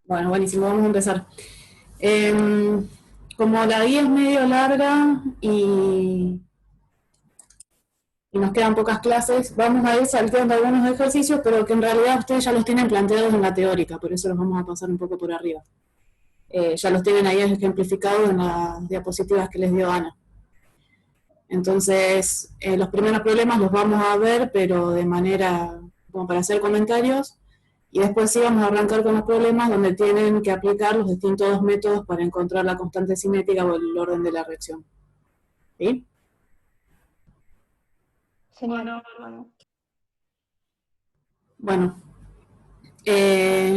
Bueno, buenísimo, vamos a empezar. Como la guía es medio larga y nos quedan pocas clases, vamos a ir salteando algunos ejercicios, pero que en realidad ustedes ya los tienen planteados en la teórica, por eso los vamos a pasar un poco por arriba. Ya los tienen ahí ejemplificados en las diapositivas que les dio Ana. Entonces, los primeros problemas los vamos a ver, pero de manera como para hacer comentarios, y después sí vamos a arrancar con los problemas donde tienen que aplicar los distintos métodos para encontrar la constante cinética o el orden de la reacción. ¿Sí? Genial. Bueno,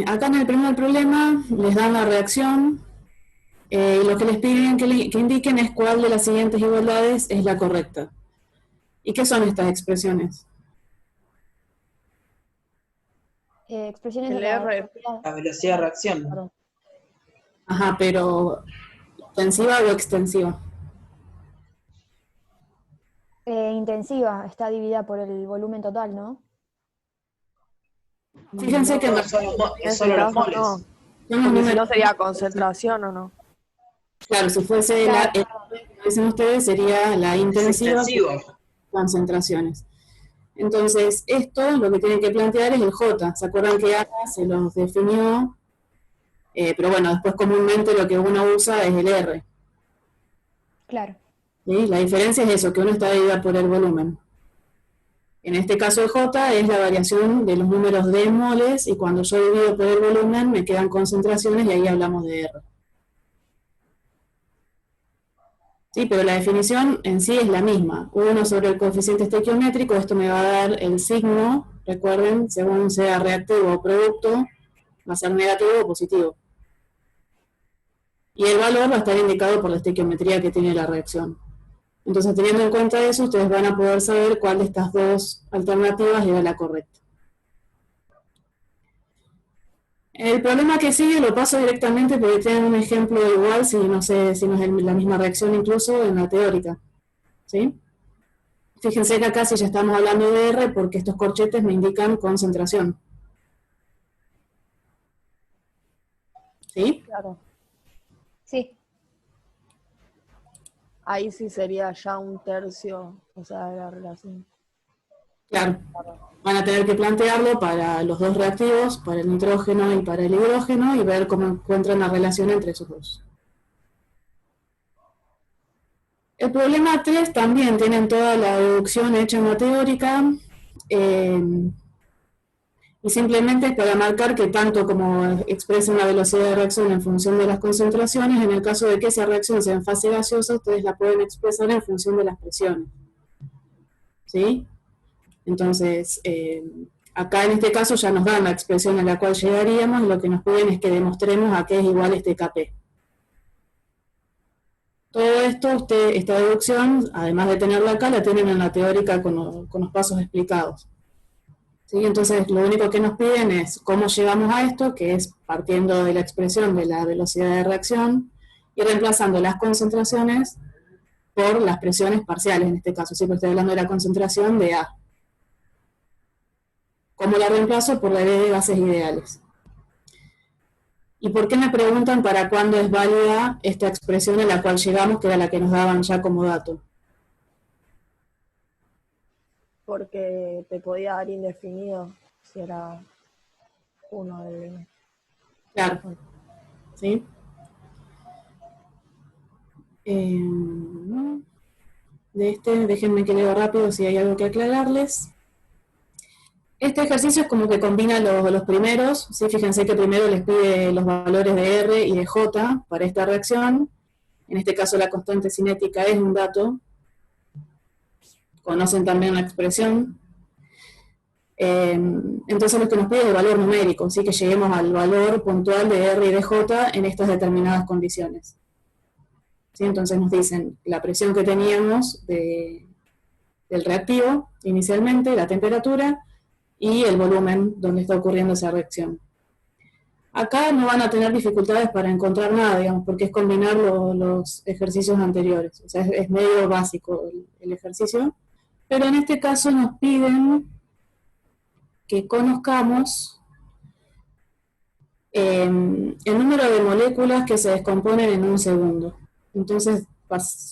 acá en el primer problema les dan la reacción y lo que les piden que indiquen es cuál de las siguientes igualdades es la correcta. ¿Y qué son estas expresiones? Expresiones El de la R. velocidad. La velocidad de reacción. Perdón. Ajá, pero ¿intensiva o extensiva? Intensiva, está dividida por el volumen total, ¿no? Fíjense que No, En ese solo los caso moles. no, son los porque si números. no sería concentración o no. Claro, si fuese Claro. como dicen ustedes, sería la Es intensiva extensivo. concentraciones. Entonces, esto lo que tienen que plantear es el J. ¿Se acuerdan que acá se los definió? Pero bueno, después comúnmente lo que uno usa es el R. Claro. ¿Sí? La diferencia es eso, que uno está dividida por el volumen. En este caso el J es la variación de los números de moles, y cuando yo divido por el volumen me quedan concentraciones y ahí hablamos de R. Sí, pero la definición en sí es la misma. 1 sobre el coeficiente estequiométrico, esto me va a dar el signo, recuerden, según sea reactivo o producto, va a ser negativo o positivo. Y el valor va a estar indicado por la estequiometría que tiene la reacción. Entonces, teniendo en cuenta eso, ustedes van a poder saber cuál de estas dos alternativas era la correcta. El problema que sigue lo paso directamente porque tienen un ejemplo igual, si no sé si no es la misma reacción incluso en la teórica. ¿Sí? Fíjense que acá sí ya estamos hablando de R porque estos corchetes me indican concentración. ¿Sí? Claro. Sí. Ahí sí sería ya un tercio, o sea, de la relación. Claro. Van a tener que plantearlo para los dos reactivos, para el nitrógeno y para el hidrógeno, y ver cómo encuentran la relación entre esos dos. El problema 3 también tienen toda la deducción hecha en la teórica, y simplemente es para marcar que tanto como expresen la velocidad de reacción en función de las concentraciones, en el caso de que esa reacción sea en fase gaseosa, ustedes la pueden expresar en función de las presiones. ¿Sí? Entonces, acá en este caso ya nos dan la expresión a la cual llegaríamos, y lo que nos piden es que demostremos a qué es igual este Kp. Todo esto, esta deducción, además de tenerla acá, la tienen en la teórica con los pasos explicados. ¿Sí? Entonces, lo único que nos piden es cómo llegamos a esto, que es partiendo de la expresión de la velocidad de reacción y reemplazando las concentraciones por las presiones parciales, en este caso. Siempre estoy hablando de la concentración de A. ¿Cómo la reemplazo? Por la ley de gases ideales. ¿Y por qué me preguntan para cuándo es válida esta expresión a la cual llegamos, que era la que nos daban ya como dato? Porque te podía dar indefinido si era uno del... Claro. ¿Sí? Déjenme que leo rápido si hay algo que aclararles. Este ejercicio es como que combina los primeros, ¿sí? Fíjense que primero les pide los valores de R y de J para esta reacción. En este caso la constante cinética es un dato. Conocen también la expresión. Entonces lo que nos pide es el valor numérico, ¿sí? Que lleguemos al valor puntual de R y de J en estas determinadas condiciones. ¿Sí? Entonces nos dicen la presión que teníamos del reactivo inicialmente, la temperatura, y el volumen donde está ocurriendo esa reacción. Acá no van a tener dificultades para encontrar nada, digamos, porque es combinar los ejercicios anteriores. O sea, es medio básico el ejercicio. Pero en este caso nos piden que conozcamos el número de moléculas que se descomponen en un segundo. Entonces,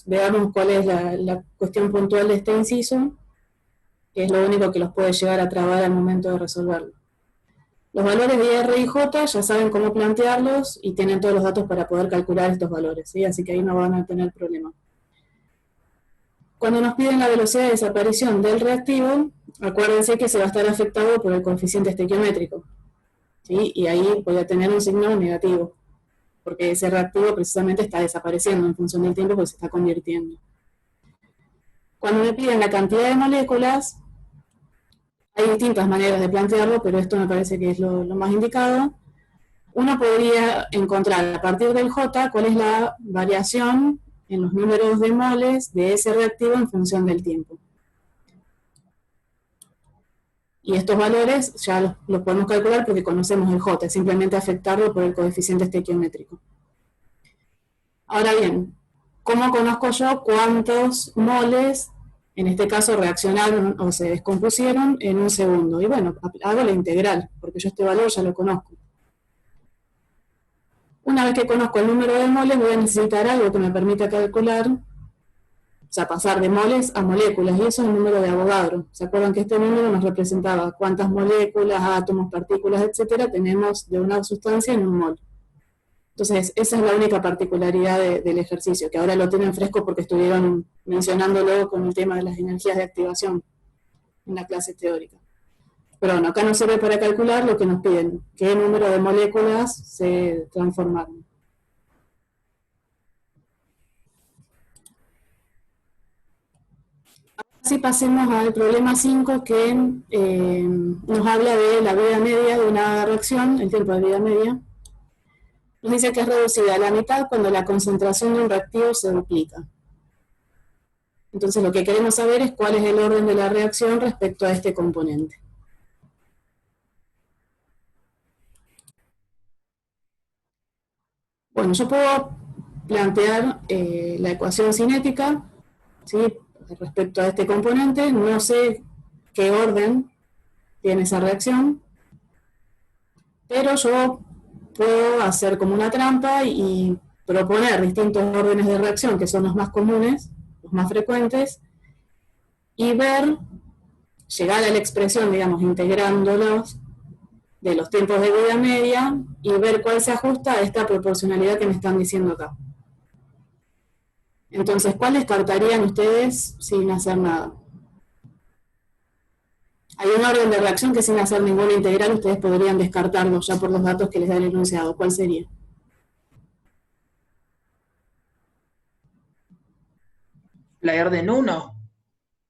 veamos cuál es la cuestión puntual de este inciso, que es lo único que los puede llegar a trabar al momento de resolverlo. Los valores de R y J ya saben cómo plantearlos y tienen todos los datos para poder calcular estos valores, ¿sí? Así que ahí no van a tener problema. Cuando nos piden la velocidad de desaparición del reactivo, acuérdense que se va a estar afectado por el coeficiente estequiométrico, ¿sí? Y ahí voy a tener un signo negativo, porque ese reactivo precisamente está desapareciendo en función del tiempo porque se está convirtiendo. Cuando me piden la cantidad de moléculas, hay distintas maneras de plantearlo, pero esto me parece que es lo más indicado. Uno podría encontrar a partir del J cuál es la variación en los números de moles de ese reactivo en función del tiempo. Y estos valores ya los podemos calcular porque conocemos el J, simplemente afectarlo por el coeficiente estequiométrico. Ahora bien, ¿cómo conozco yo cuántos moles, en este caso, reaccionaron o se descompusieron en un segundo? Y bueno, hago la integral, porque yo este valor ya lo conozco. Una vez que conozco el número de moles, voy a necesitar algo que me permita calcular, o sea, pasar de moles a moléculas, y eso es el número de Avogadro. ¿Se acuerdan que este número nos representaba cuántas moléculas, átomos, partículas, etcétera, tenemos de una sustancia en un mol? Entonces, esa es la única particularidad del ejercicio, que ahora lo tienen fresco porque estuvieron mencionándolo con el tema de las energías de activación en la clase teórica. Pero bueno, acá nos sirve para calcular lo que nos piden, qué número de moléculas se transformaron. Así pasemos al problema 5, que nos habla de la vida media de una reacción, el tiempo de vida media. Nos dice que es reducida a la mitad cuando la concentración de un reactivo se duplica. Entonces lo que queremos saber es cuál es el orden de la reacción respecto a este componente. Bueno, yo puedo plantear la ecuación cinética, ¿sí? Respecto a este componente. No sé qué orden tiene esa reacción, pero yo puedo hacer como una trampa y proponer distintos órdenes de reacción que son los más comunes, los más frecuentes, y ver, llegar a la expresión, digamos, integrándolos de los tiempos de vida media y ver cuál se ajusta a esta proporcionalidad que me están diciendo acá. Entonces, ¿cuál descartarían ustedes sin hacer nada? Hay un orden de reacción que sin hacer ninguna integral ustedes podrían descartarlo ya por los datos que les da el enunciado. ¿Cuál sería? La de orden 1.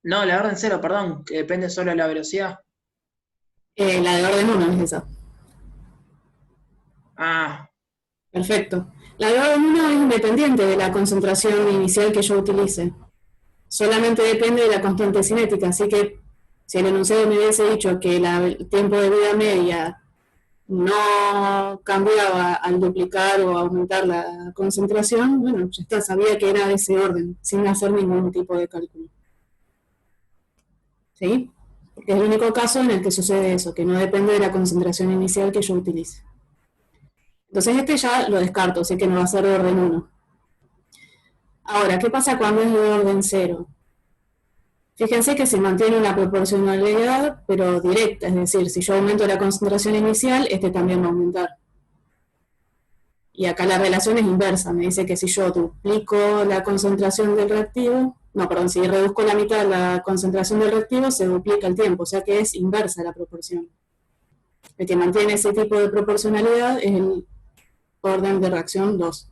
No, la de orden 0, perdón, que depende solo de la velocidad. La de orden 1 es esa. Ah, Perfecto. La de orden 1 es independiente de la concentración inicial que yo utilice. Solamente depende de la constante cinética, así que si el enunciado me hubiese dicho que el tiempo de vida media no cambiaba al duplicar o aumentar la concentración, bueno, ya está, sabía que era de ese orden, sin hacer ningún tipo de cálculo. ¿Sí? Porque es el único caso en el que sucede eso, que no depende de la concentración inicial que yo utilice. Entonces este ya lo descarto, sé que no va a ser de orden 1. Ahora, ¿qué pasa cuando es de orden 0? Fíjense que se mantiene una proporcionalidad, pero directa, es decir, si yo aumento la concentración inicial, este también va a aumentar. Y acá la relación es inversa, me dice que si yo duplico la concentración del reactivo, no, perdón, si reduzco la mitad la concentración del reactivo, se duplica el tiempo, o sea que es inversa la proporción. El que mantiene ese tipo de proporcionalidad es el orden de reacción 2.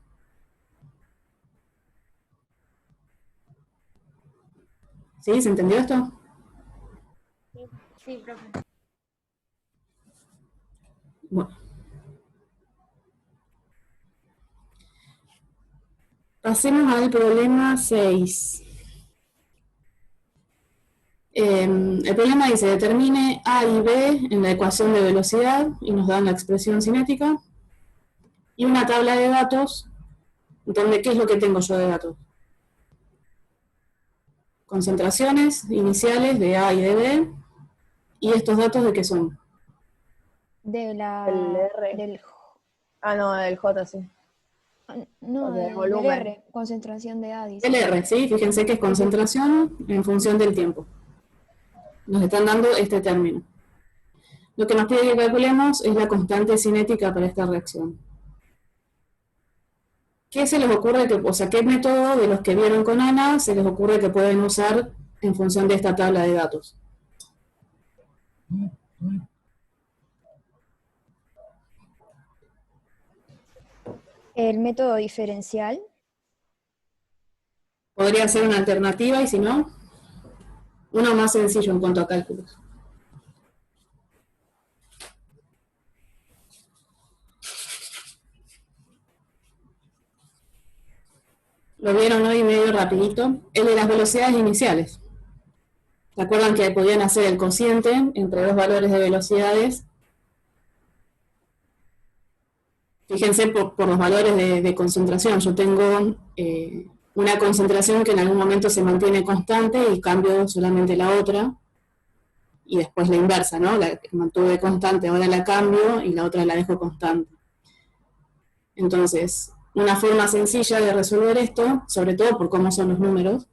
¿Sí? ¿Se entendió esto? Sí, profe. Bueno. Pasemos al problema 6. El problema dice, determine A y B en la ecuación de velocidad y nos dan la expresión cinética y una tabla de datos donde ¿qué es lo que tengo yo de datos? Concentraciones iniciales de A y de B, y estos datos ¿de qué son? De la, El R. del Ah, no, del J, sí. No, Porque el del volumen. R, concentración de A, dice. El R, ¿sí? Fíjense que es concentración en función del tiempo. Nos están dando este término. Lo que nos pide que calculemos es la constante cinética para esta reacción. ¿Qué se les ocurre o sea, qué método de los que vieron con Ana se les ocurre que pueden usar en función de esta tabla de datos? El método diferencial. Podría ser una alternativa y si no, uno más sencillo en cuanto a cálculos. Lo vieron hoy medio rapidito. El de las velocidades iniciales. ¿Se acuerdan que podían hacer el cociente entre dos valores de velocidades? Fíjense por los valores de concentración. Yo tengo una concentración que en algún momento se mantiene constante y cambio solamente la otra. Y después la inversa, ¿no? La que mantuve constante, ahora la cambio y la otra la dejo constante. Entonces, una forma sencilla de resolver esto, sobre todo por cómo son los números,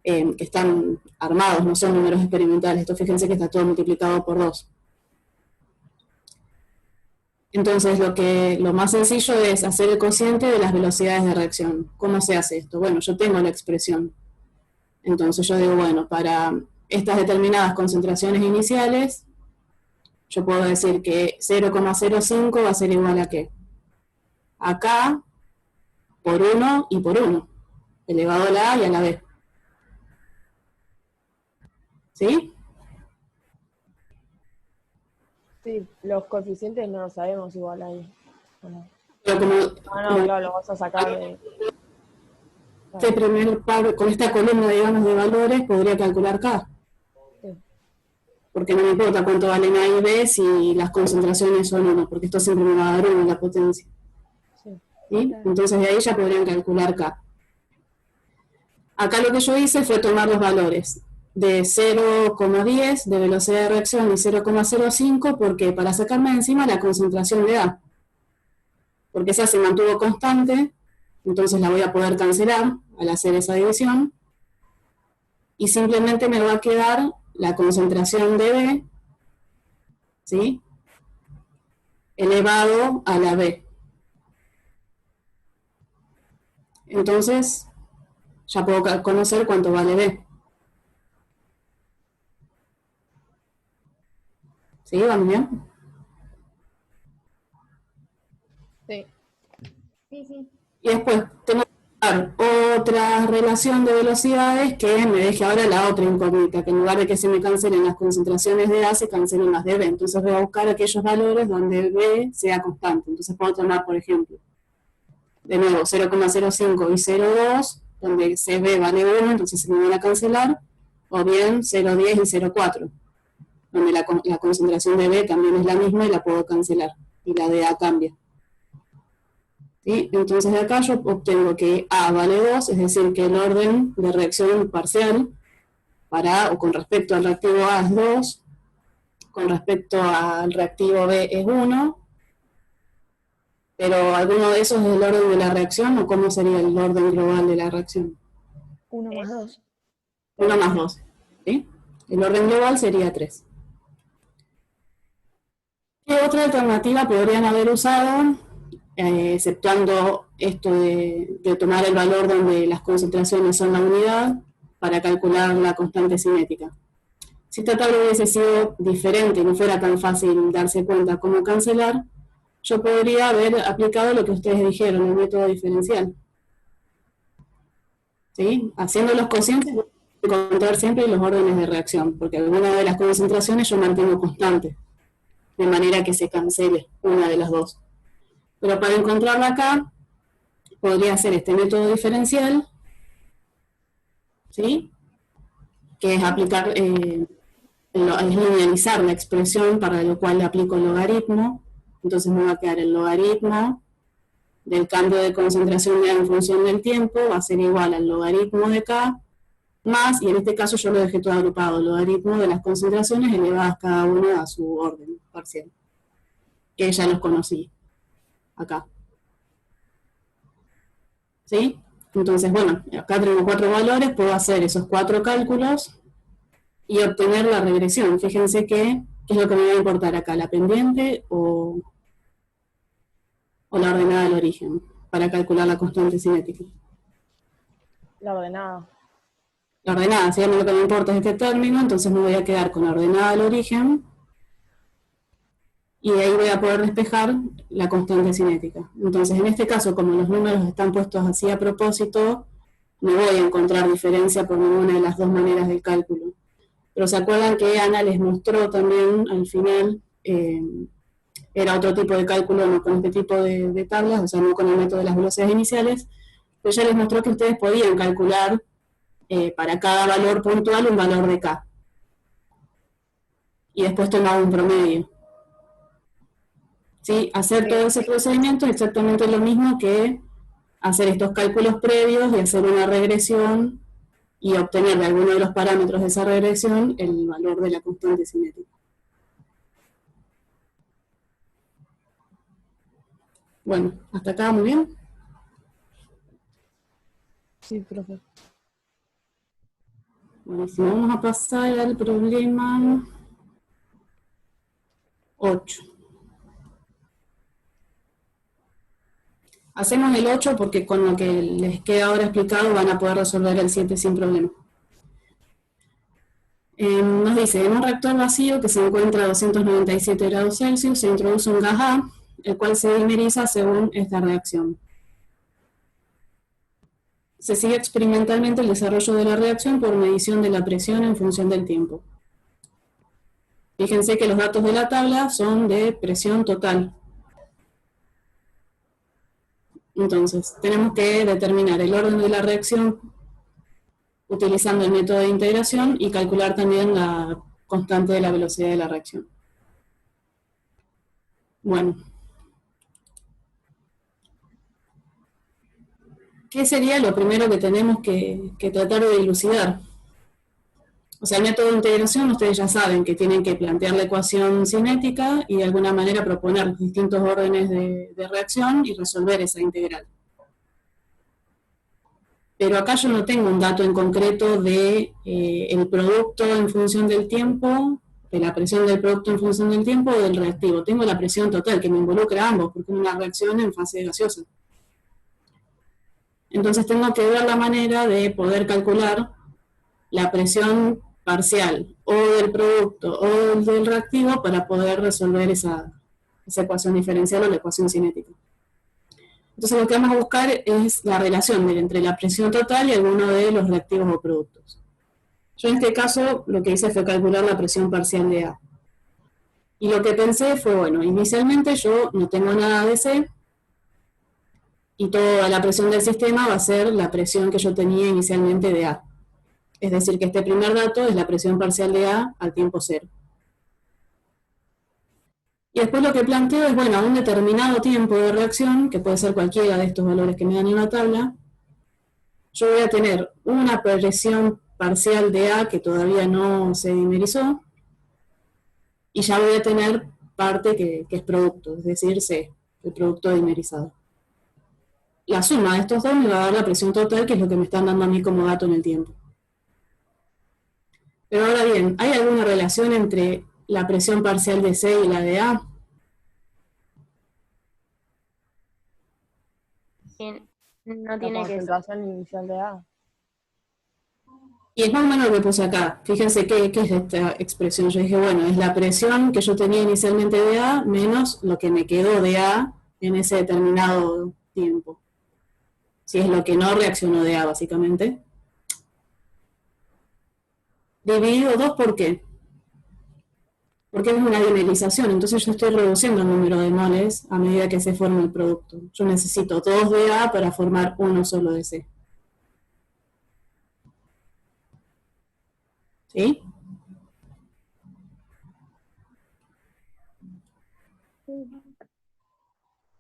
que están armados, no son números experimentales. Esto fíjense que está todo multiplicado por 2. Entonces lo más sencillo es hacer el cociente de las velocidades de reacción. ¿Cómo se hace esto? Bueno, yo tengo la expresión. Entonces yo digo, bueno, para estas determinadas concentraciones iniciales, yo puedo decir que 0,05 va a ser igual a ¿qué? Acá, por 1 y por 1, elevado a la A y a la B. ¿Sí? Sí, los coeficientes no los sabemos igual ahí. Bueno. Pero como No, claro, lo vas a sacar de... este primer par, con esta columna, digamos, de valores, podría calcular K. Sí. Porque no me importa cuánto valen A y B si las concentraciones son 1, porque esto siempre me va a dar 1 la potencia. Sí. ¿Sí? Entonces de ahí ya podrían calcular K. Acá lo que yo hice fue tomar los valores de 0,10 de velocidad de reacción y 0,05 porque para sacarme de encima la concentración de A. Porque esa se mantuvo constante, entonces la voy a poder cancelar al hacer esa división. Y simplemente me va a quedar la concentración de B, ¿sí? Elevado a la B. Entonces, ya puedo conocer cuánto vale B. ¿Sí? ¿Vamos bien? Sí. Sí. Y después tengo que buscar otra relación de velocidades que me deje ahora la otra incógnita, que en lugar de que se me cancelen las concentraciones de A, se cancelen las de B. Entonces voy a buscar aquellos valores donde B sea constante. Entonces puedo tomar, por ejemplo, de nuevo 0,05 y 0,2, donde CB vale 1, entonces se me van a cancelar, o bien 0,10 y 0,4, donde la concentración de B también es la misma y la puedo cancelar, y la de A cambia. ¿Sí? Entonces de acá yo obtengo que A vale 2, es decir, que el orden de reacción parcial o con respecto al reactivo A es 2, con respecto al reactivo B es 1, pero ¿alguno de esos es el orden de la reacción o cómo sería el orden global de la reacción? 1 más 2. 1 más 2, ¿sí? El orden global sería 3. ¿Qué otra alternativa podrían haber usado, exceptuando esto de tomar el valor donde las concentraciones son la unidad para calcular la constante cinética? Si esta tabla hubiese sido diferente y no fuera tan fácil darse cuenta cómo cancelar, yo podría haber aplicado lo que ustedes dijeron, el método diferencial. ¿Sí? Haciendo los cocientes voy a encontrar siempre los órdenes de reacción, porque alguna de las concentraciones yo mantengo constante, de manera que se cancele una de las dos. Pero para encontrarla acá, podría ser este método diferencial, ¿sí? Que es aplicar, es linealizar la expresión, para lo cual le aplico el logaritmo. Entonces me va a quedar el logaritmo del cambio de concentración de A en función del tiempo, va a ser igual al logaritmo de K, más, y en este caso yo lo dejé todo agrupado, el logaritmo de las concentraciones elevadas cada una a su orden parcial, que ya los conocí. acá. ¿Sí? Entonces, bueno, acá tenemos 4 valores, puedo hacer esos 4 cálculos y obtener la regresión. Fíjense qué es lo que me va a importar acá, la pendiente o la ordenada del origen, para calcular la constante cinética. La ordenada. La ordenada, si a mí lo que me importa es este término, entonces me voy a quedar con la ordenada del origen y de ahí voy a poder despejar la constante cinética. Entonces, en este caso, como los números están puestos así a propósito, no voy a encontrar diferencia por ninguna de las dos maneras del cálculo. Pero se acuerdan que Ana les mostró también al final, era otro tipo de cálculo, no con este tipo de tablas, o sea, no con el método de las velocidades iniciales, pero ella les mostró que ustedes podían calcular para cada valor puntual un valor de K. Y después tomar un promedio. ¿Sí? Hacer todo ese procedimiento es exactamente lo mismo que hacer estos cálculos previos y hacer una regresión y obtener de alguno de los parámetros de esa regresión el valor de la constante cinética. Bueno, hasta acá muy bien. Sí, profe. Buenísimo, vamos a pasar al problema 8. Hacemos el 8 porque con lo que les queda ahora explicado van a poder resolver el 7 sin problema. Nos dice, en un reactor vacío que se encuentra a 297 grados Celsius se introduce un gas A, el cual se dimeriza según esta reacción. Se sigue experimentalmente el desarrollo de la reacción por medición de la presión en función del tiempo. Fíjense que los datos de la tabla son de presión total. Entonces, tenemos que determinar el orden de la reacción utilizando el método de integración y calcular también la constante de la velocidad de la reacción. Bueno. ¿Qué sería lo primero que tenemos que tratar de dilucidar? O sea, el método de integración, ustedes ya saben que tienen que plantear la ecuación cinética y de alguna manera proponer los distintos órdenes de reacción y resolver esa integral. Pero acá yo no tengo un dato en concreto de el producto en función del tiempo, de la presión del producto en función del tiempo o del reactivo. Tengo la presión total, que me involucra a ambos, porque es una reacción en fase gaseosa. Entonces tengo que ver la manera de poder calcular la presión parcial o del producto o del reactivo para poder resolver esa ecuación diferencial o la ecuación cinética. Entonces lo que vamos a buscar es la relación entre la presión total y alguno de los reactivos o productos. Yo en este caso lo que hice fue calcular la presión parcial de A. Y lo que pensé fue, bueno, inicialmente yo no tengo nada de C, y toda la presión del sistema va a ser la presión que yo tenía inicialmente de A. Es decir, que este primer dato es la presión parcial de A al tiempo cero. Y después lo que planteo es, bueno, a un determinado tiempo de reacción, que puede ser cualquiera de estos valores que me dan en la tabla, yo voy a tener una presión parcial de A que todavía no se dimerizó, y ya voy a tener parte que es producto, es decir, C, el producto dimerizado. La suma de estos dos me va a dar la presión total, que es lo que me están dando a mí como dato en el tiempo. Pero ahora bien, ¿hay alguna relación entre la presión parcial de C y la de A? No La tiene que ser. concentración inicial de A. Y es más o menos lo que puse acá. Fíjense qué es esta expresión. Yo dije, bueno, es la presión que yo tenía inicialmente de A menos lo que me quedó de A en ese determinado tiempo. Si es lo que no reaccionó de A, básicamente. Dividido 2, ¿por qué? Porque es una dimerización, entonces yo estoy reduciendo el número de moles a medida que se forma el producto. Yo necesito 2 de A para formar uno solo de C. ¿Sí?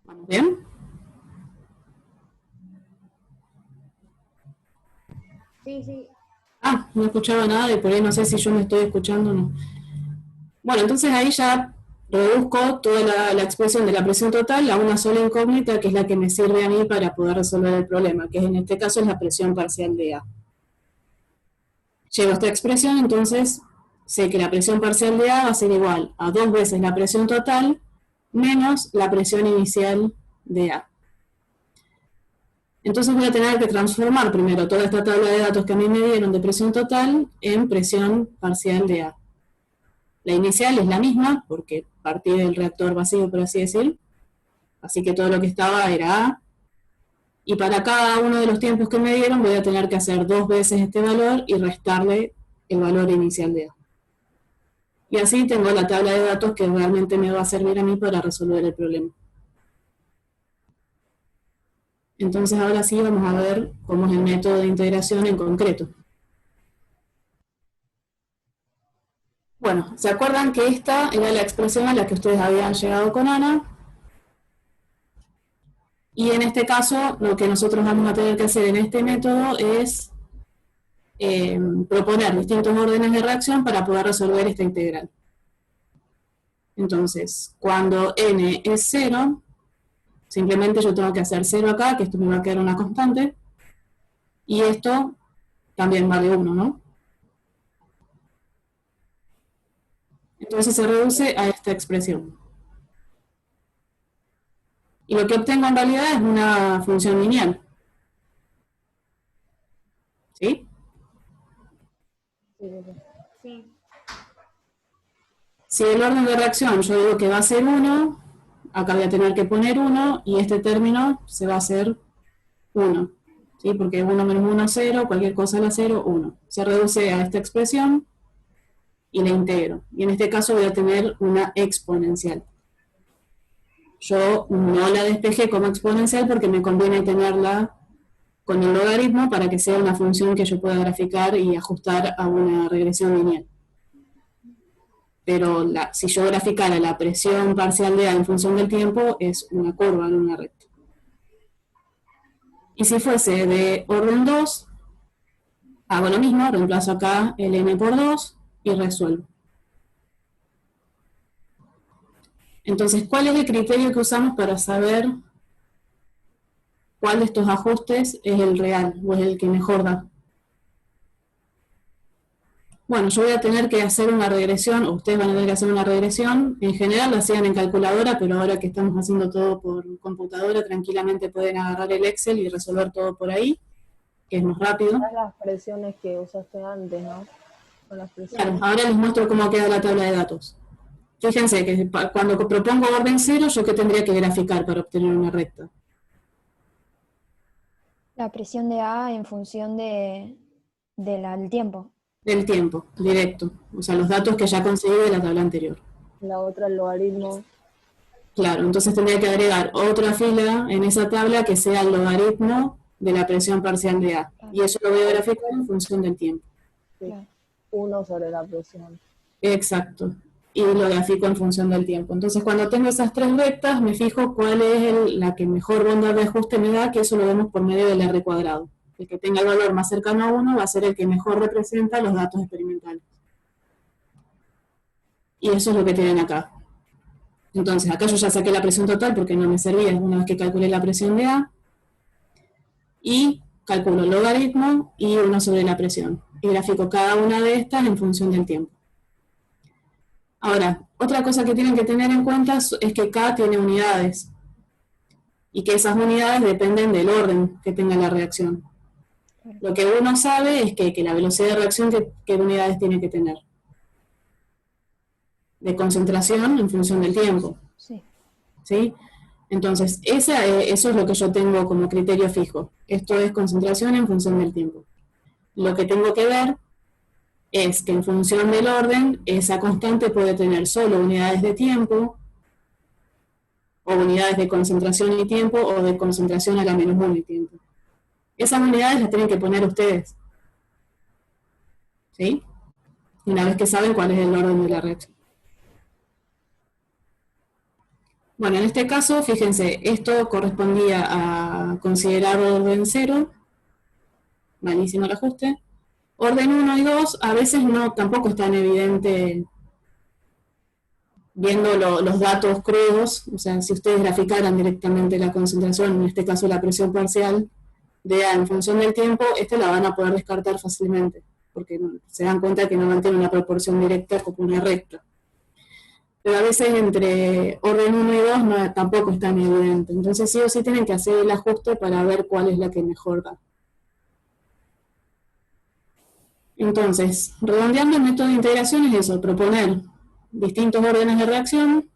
¿Vamos bien? Sí. Ah, no escuchaba nada y por ahí no sé si yo me estoy escuchando o no. Bueno, entonces ahí ya reduzco toda la expresión de la presión total a una sola incógnita, que es la que me sirve a mí para poder resolver el problema, que en este caso es la presión parcial de A. Llevo esta expresión, entonces sé que la presión parcial de A va a ser igual a 2 veces la presión total menos la presión inicial de A. Entonces voy a tener que transformar primero toda esta tabla de datos que a mí me dieron de presión total en presión parcial de A. La inicial es la misma, porque partí del reactor vacío, por así decir, así que todo lo que estaba era A, y para cada uno de los tiempos que me dieron voy a tener que hacer 2 veces este valor y restarle el valor inicial de A. Y así tengo la tabla de datos que realmente me va a servir a mí para resolver el problema. Entonces ahora sí vamos a ver cómo es el método de integración en concreto. Bueno, ¿se acuerdan que esta era la expresión a la que ustedes habían llegado con Ana? Y en este caso, lo que nosotros vamos a tener que hacer en este método es proponer distintos órdenes de reacción para poder resolver esta integral. Entonces, cuando n es 0, simplemente yo tengo que hacer 0 acá, que esto me va a quedar una constante, y esto también vale 1, ¿no? Entonces se reduce a esta expresión. Y lo que obtengo en realidad es una función lineal. ¿Sí? Sí. Si el orden de reacción yo digo que va a ser 1, acá voy a tener que poner 1, y este término se va a hacer 1. ¿Sí? Porque 1 menos 1 es 0, cualquier cosa a la 0, 1. Se reduce a esta expresión y la integro. Y en este caso voy a tener una exponencial. Yo no la despejé como exponencial porque me conviene tenerla con el logaritmo para que sea una función que yo pueda graficar y ajustar a una regresión lineal. Pero si yo graficara la presión parcial de A en función del tiempo, es una curva, no una recta. Y si fuese de orden 2, hago lo mismo, reemplazo acá el n por 2 y resuelvo. Entonces, ¿cuál es el criterio que usamos para saber cuál de estos ajustes es el real o es el que mejor da? Bueno, yo voy a tener que hacer una regresión, o ustedes van a tener que hacer una regresión. En general la hacían en calculadora, pero ahora que estamos haciendo todo por computadora, tranquilamente pueden agarrar el Excel y resolver todo por ahí, que es más rápido. Las presiones que usaste antes, ¿no? Con las presiones. Claro, ahora les muestro cómo queda la tabla de datos. Fíjense que cuando propongo orden 0, ¿yo qué tendría que graficar para obtener una recta? La presión de A en función del tiempo. Del tiempo, directo. O sea, los datos que ya conseguí de la tabla anterior. La otra, el logaritmo. Claro, entonces tendría que agregar otra fila en esa tabla que sea el logaritmo de la presión parcial de A. Y eso lo voy a graficar en función del tiempo. Sí. Claro. 1 sobre la presión. Exacto. Y lo grafico en función del tiempo. Entonces, cuando tengo esas tres rectas, me fijo cuál es la que mejor bondad de ajuste me da, que eso lo vemos por medio del R cuadrado. El que tenga el valor más cercano a 1 va a ser el que mejor representa los datos experimentales. Y eso es lo que tienen acá. Entonces, acá yo ya saqué la presión total porque no me servía una vez que calculé la presión de A. Y calculo el logaritmo y 1 sobre la presión. Y grafico cada una de estas en función del tiempo. Ahora, otra cosa que tienen que tener en cuenta es que K tiene unidades. Y que esas unidades dependen del orden que tenga la reacción. Lo que uno sabe es que la velocidad de reacción, ¿qué unidades tiene que tener? De concentración en función del tiempo. Sí. ¿Sí? Entonces, eso es lo que yo tengo como criterio fijo. Esto es concentración en función del tiempo. Lo que tengo que ver es que en función del orden, esa constante puede tener solo unidades de tiempo, o unidades de concentración y tiempo, o de concentración a la menos 1 y tiempo. Esas unidades las tienen que poner ustedes. ¿Sí? Una vez que saben cuál es el orden de la reacción. Bueno, en este caso, fíjense, esto correspondía a considerar orden 0, malísimo el ajuste. Orden 1 y 2 a veces no, tampoco es tan evidente viendo los datos crudos, o sea, si ustedes graficaran directamente la concentración, en este caso la presión parcial, de A en función del tiempo, la van a poder descartar fácilmente, porque se dan cuenta que no mantiene una proporción directa como una recta. Pero a veces entre orden 1 y 2 tampoco es tan evidente. Entonces sí o sí tienen que hacer el ajuste para ver cuál es la que mejor da. Entonces, redondeando el método de integración es eso, proponer distintos órdenes de reacción,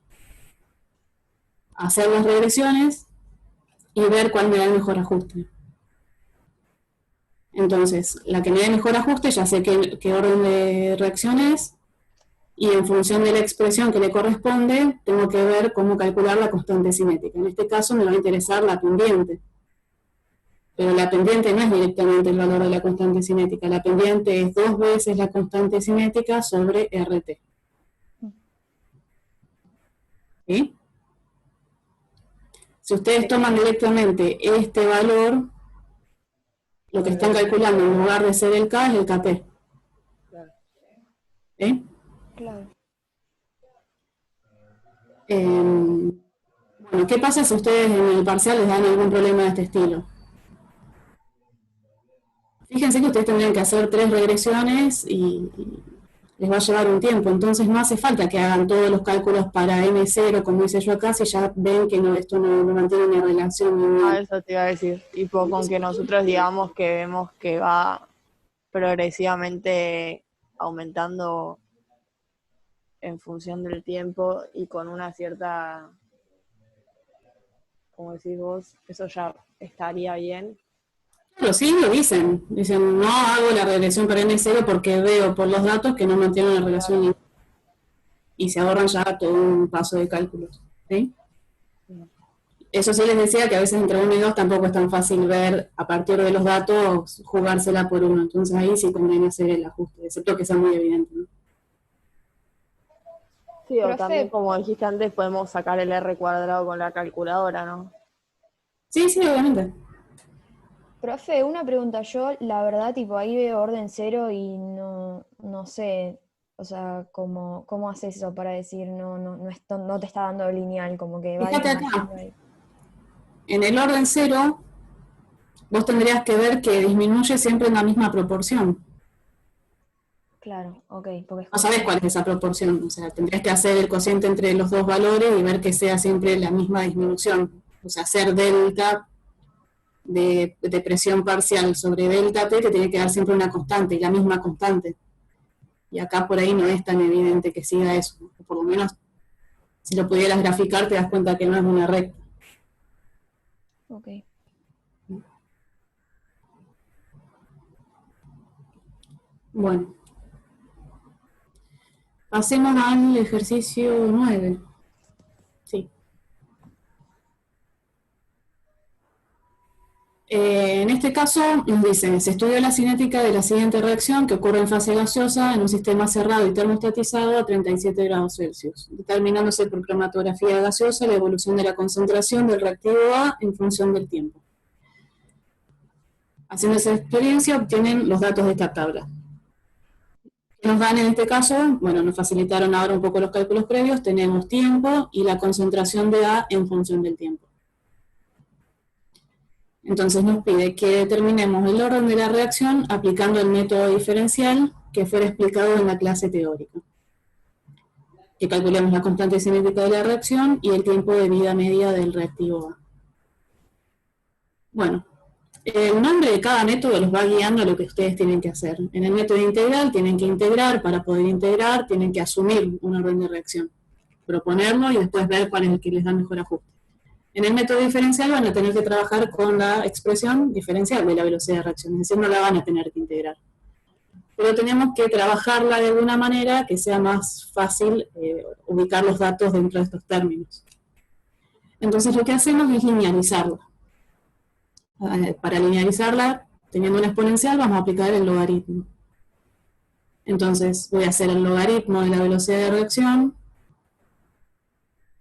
hacer las regresiones y ver cuál me da el mejor ajuste. Entonces, la que me dé mejor ajuste, ya sé qué orden de reacción es, y en función de la expresión que le corresponde, tengo que ver cómo calcular la constante cinética. En este caso me va a interesar la pendiente. Pero la pendiente no es directamente el valor de la constante cinética. La pendiente es 2 veces la constante cinética sobre RT. ¿Sí? Si ustedes toman directamente este valor, lo que están calculando en lugar de ser el K es el KT. ¿Sí? Claro. Bueno, ¿qué pasa si ustedes en el parcial les dan algún problema de este estilo? Fíjense que ustedes tendrían que hacer 3 regresiones y les va a llevar un tiempo, entonces no hace falta que hagan todos los cálculos para M0, como hice yo acá, si ya ven que esto no mantiene una relación. Eso te iba a decir. Tipo, con que nosotros digamos que vemos que va progresivamente aumentando en función del tiempo y con una cierta, como decís vos, eso ya estaría bien. Pero sí lo dicen, no hago la regresión para N0 porque veo por los datos que no mantienen la relación y se ahorran ya todo un paso de cálculos. ¿Sí? Eso sí les decía que a veces entre 1 y 2 tampoco es tan fácil ver a partir de los datos jugársela por uno, entonces ahí sí conviene hacer el ajuste, excepto que sea muy evidente, ¿no? Sí, o Profe, también, como dijiste antes, podemos sacar el R cuadrado con la calculadora, ¿no? Sí, sí, obviamente. profe, una pregunta. Yo, la verdad, tipo, ahí veo orden 0 y no sé, o sea, ¿cómo haces eso para decir no te está dando lineal, como que va Fíjate acá, disminuyendo ahí? en el orden 0, vos tendrías que ver que disminuye siempre en la misma proporción. Claro, ok, porque es No sabés cuál es esa proporción, o sea, tendrías que hacer el cociente entre los dos valores y ver que sea siempre la misma disminución. O sea, hacer delta de presión parcial sobre delta T, que tiene que dar siempre una constante, y la misma constante. Y acá por ahí no es tan evidente que siga eso, ¿no? Por lo menos, si lo pudieras graficar, te das cuenta que no es una recta. Ok. Bueno. Pasemos al ejercicio 9. Sí. En este caso nos dice, se estudió la cinética de la siguiente reacción que ocurre en fase gaseosa en un sistema cerrado y termostatizado a 37 grados Celsius, determinándose por cromatografía gaseosa la evolución de la concentración del reactivo A en función del tiempo. Haciendo esa experiencia obtienen los datos de esta tabla. Nos dan en este caso, bueno, nos facilitaron ahora un poco los cálculos previos, tenemos tiempo y la concentración de A en función del tiempo. Entonces nos pide que determinemos el orden de la reacción aplicando el método diferencial que fuera explicado en la clase teórica. Que calculemos la constante cinética de la reacción y el tiempo de vida media del reactivo A. Bueno, el nombre de cada método los va guiando a lo que ustedes tienen que hacer. En el método integral tienen que integrar, para poder integrar tienen que asumir un orden de reacción, proponerlo y después ver cuál es el que les da mejor ajuste. En el método diferencial van a tener que trabajar con la expresión diferencial de la velocidad de reacción, es decir, no la van a tener que integrar. Pero tenemos que trabajarla de alguna manera que sea más fácil ubicar los datos dentro de estos términos. Entonces lo que hacemos es linealizarla. Para linealizarla, teniendo una exponencial, vamos a aplicar el logaritmo. Entonces voy a hacer el logaritmo de la velocidad de reacción,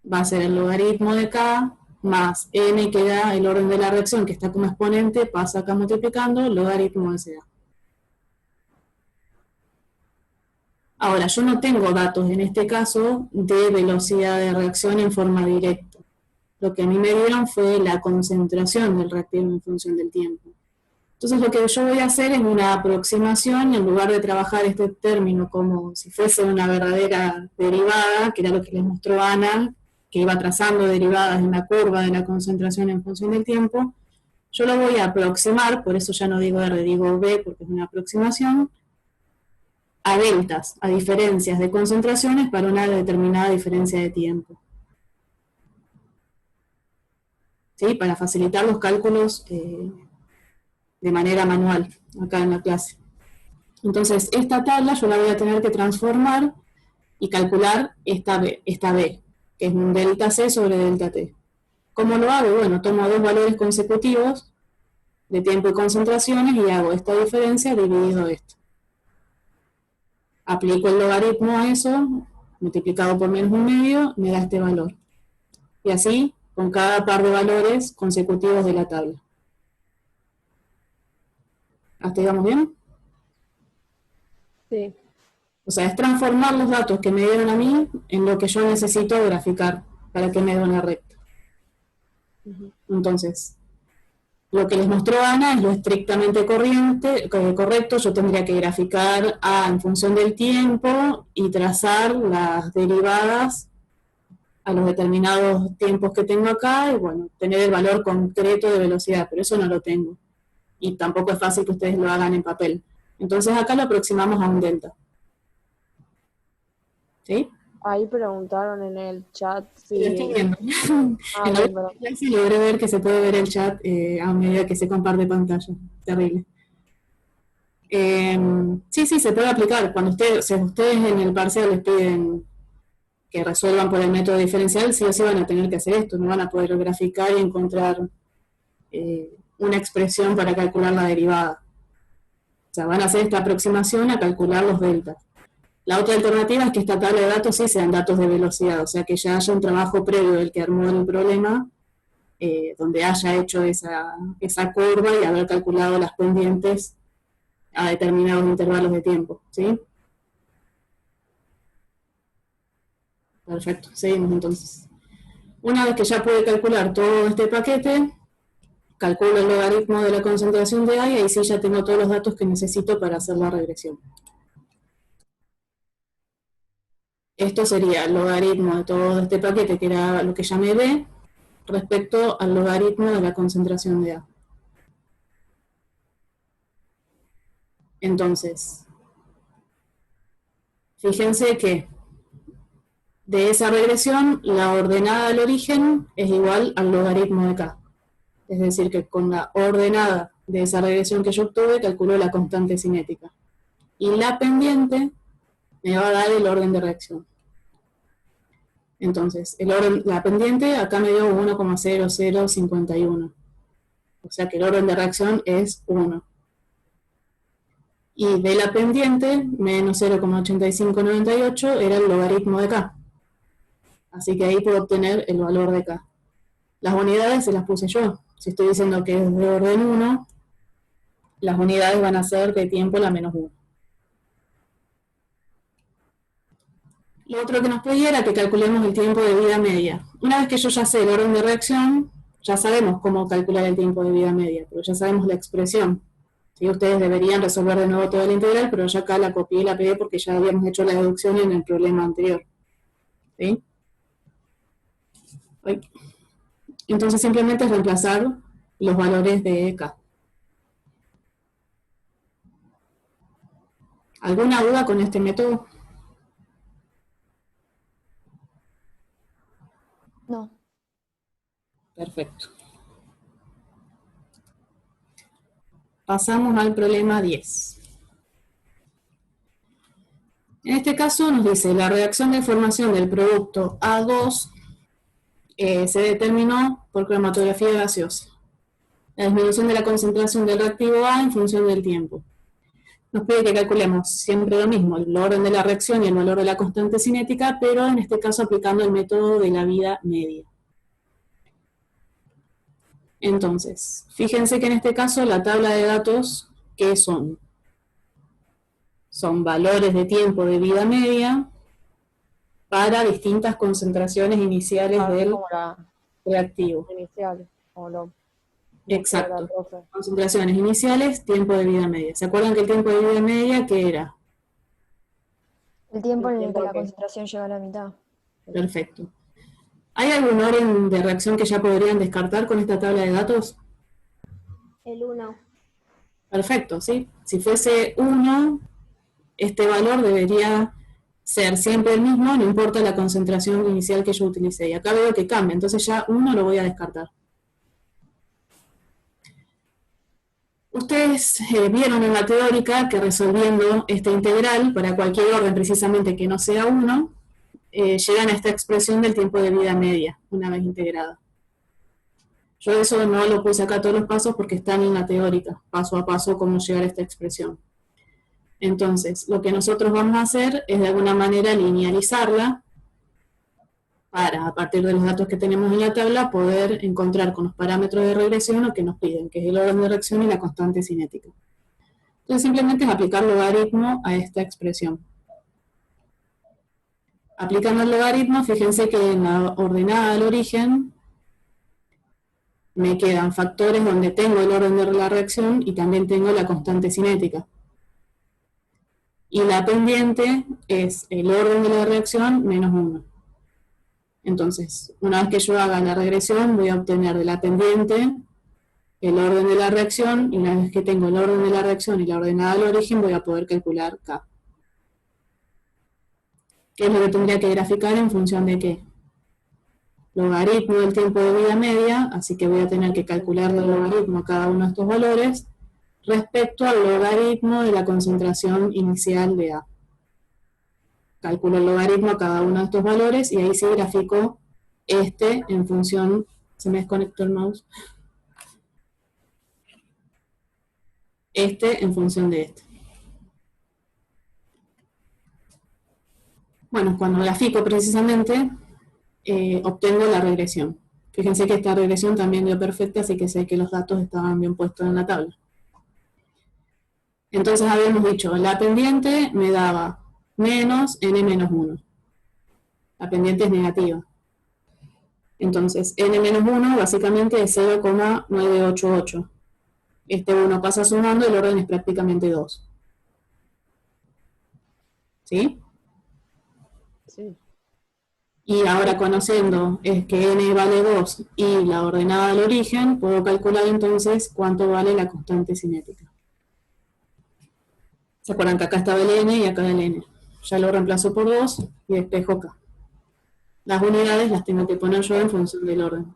va a ser el logaritmo de K, más n que da el orden de la reacción que está como exponente, pasa acá multiplicando, logaritmo de CA. Ahora, yo no tengo datos en este caso de velocidad de reacción en forma directa. Lo que a mí me dieron fue la concentración del reactivo en función del tiempo. Entonces lo que yo voy a hacer es una aproximación, y en lugar de trabajar este término como si fuese una verdadera derivada, que era lo que les mostró Ana, que iba trazando derivadas en la curva de la concentración en función del tiempo, yo lo voy a aproximar, por eso ya no digo R, digo B, porque es una aproximación, a deltas, a diferencias de concentraciones para una determinada diferencia de tiempo. ¿Sí? Para facilitar los cálculos de manera manual, acá en la clase. Entonces, esta tabla yo la voy a tener que transformar y calcular esta B, que es un delta C sobre delta T. ¿Cómo lo hago? Bueno, tomo dos valores consecutivos de tiempo y concentraciones y hago esta diferencia dividido esto. Aplico el logaritmo a eso, multiplicado por menos un medio, me da este valor. Y así, con cada par de valores consecutivos de la tabla. ¿Hasta ahí vamos bien? Sí. O sea, es transformar los datos que me dieron a mí en lo que yo necesito graficar para que me dé una recta. Entonces, lo que les mostró Ana es lo estrictamente correcto. Yo tendría que graficar A en función del tiempo y trazar las derivadas a los determinados tiempos que tengo acá y bueno, tener el valor concreto de velocidad, pero eso no lo tengo. Y tampoco es fácil que ustedes lo hagan en papel. Entonces acá lo aproximamos a un delta. ¿Sí? Ahí preguntaron en el chat si... Lo estoy viendo. Ah, En la bien, perdón. clase logré ver que se puede ver el chat a medida que se comparte pantalla. Terrible. Sí, se puede aplicar. Cuando ustedes en el parcial les piden que resuelvan por el método diferencial, sí o sí van a tener que hacer esto. No van a poder graficar y encontrar una expresión para calcular la derivada. O sea, van a hacer esta aproximación a calcular los deltas. La otra alternativa es que esta tabla de datos sí sean datos de velocidad, o sea que ya haya un trabajo previo del que armó el problema, donde haya hecho esa curva y haber calculado las pendientes a determinados intervalos de tiempo, ¿sí? Perfecto, seguimos entonces. Una vez que ya pude calcular todo este paquete, calculo el logaritmo de la concentración de A y ahí sí ya tengo todos los datos que necesito para hacer la regresión. Esto sería el logaritmo de todo este paquete, que era lo que llamé B, respecto al logaritmo de la concentración de A. Entonces, fíjense que de esa regresión, la ordenada del origen es igual al logaritmo de K. Es decir, que con la ordenada de esa regresión que yo obtuve, calculo la constante cinética. Y la pendiente me va a dar el orden de reacción. Entonces, la pendiente acá me dio 1,0051. O sea que el orden de reacción es 1. Y de la pendiente, menos 0,8598 era el logaritmo de K. Así que ahí puedo obtener el valor de K. Las unidades se las puse yo. Si estoy diciendo que es de orden 1, las unidades van a ser de tiempo la menos 1. Lo otro que nos pedía era que calculemos el tiempo de vida media. Una vez que yo ya sé el orden de reacción, ya sabemos cómo calcular el tiempo de vida media, pero ya sabemos la expresión. ¿Sí? Ustedes deberían resolver de nuevo toda la integral, pero yo acá la copié y la pegué porque ya habíamos hecho la deducción en el problema anterior. ¿Sí? Entonces simplemente es reemplazar los valores de K. ¿Alguna duda con este método? No. Perfecto. Pasamos al problema 10. En este caso nos dice, la reacción de formación del producto A2 se determinó por cromatografía gaseosa. La disminución de la concentración del reactivo A en función del tiempo. Nos pide que calculemos siempre lo mismo, el orden de la reacción y el valor de la constante cinética, pero en este caso aplicando el método de la vida media. Entonces, fíjense que en este caso la tabla de datos, ¿qué son? son valores de tiempo de vida media para distintas concentraciones iniciales del Como la reactivo. inicial, o lo Exacto. profe. Concentraciones iniciales, tiempo de vida media. ¿Se acuerdan que el tiempo de vida media qué era? El tiempo en el que tiempo la que- concentración llega a la mitad. Perfecto. ¿Hay algún orden de reacción que ya podrían descartar con esta tabla de datos? El 1. Perfecto, ¿sí? Si fuese 1, este valor debería ser siempre el mismo, no importa la concentración inicial que yo utilicé. Y acá veo que cambia, entonces ya 1 lo voy a descartar. Ustedes vieron en la teórica que resolviendo esta integral para cualquier orden precisamente que no sea 1, llegan a esta expresión del tiempo de vida media, una vez integrada. Yo eso no lo puse acá todos los pasos porque están en la teórica, paso a paso, cómo llegar a esta expresión. Entonces, lo que nosotros vamos a hacer es de alguna manera linealizarla para, a partir de los datos que tenemos en la tabla, poder encontrar con los parámetros de regresión lo que nos piden, que es el orden de reacción y la constante cinética. Entonces, simplemente es aplicar logaritmo a esta expresión. Aplicando el logaritmo, fíjense que en la ordenada al origen me quedan factores donde tengo el orden de la reacción y también tengo la constante cinética. Y la pendiente es el orden de la reacción menos 1. Entonces, una vez que yo haga la regresión, voy a obtener de la pendiente el orden de la reacción, y una vez que tengo el orden de la reacción y la ordenada al origen, voy a poder calcular K. ¿Qué es lo que tendría que graficar en función de qué? Logaritmo del tiempo de vida media, así que voy a tener que calcular el logaritmo a cada uno de estos valores respecto al logaritmo de la concentración inicial de A. Calculo el logaritmo a cada uno de estos valores y ahí sí grafico este en función, se me desconectó el mouse, este en función de este. Bueno, cuando grafico precisamente, obtengo la regresión. Fíjense que esta regresión también dio perfecta, así que sé que los datos estaban bien puestos en la tabla. Entonces habíamos dicho, la pendiente me daba menos n menos 1. La pendiente es negativa. Entonces, n menos 1 básicamente es 0,988. Este 1 pasa sumando, el orden es prácticamente 2. ¿Sí? Sí. Y ahora conociendo es que n vale 2 y la ordenada al origen, puedo calcular entonces cuánto vale la constante cinética. ¿Se acuerdan que acá estaba el n y acá el n? Ya lo reemplazo por 2 y despejo K. Las unidades las tengo que poner yo en función del orden.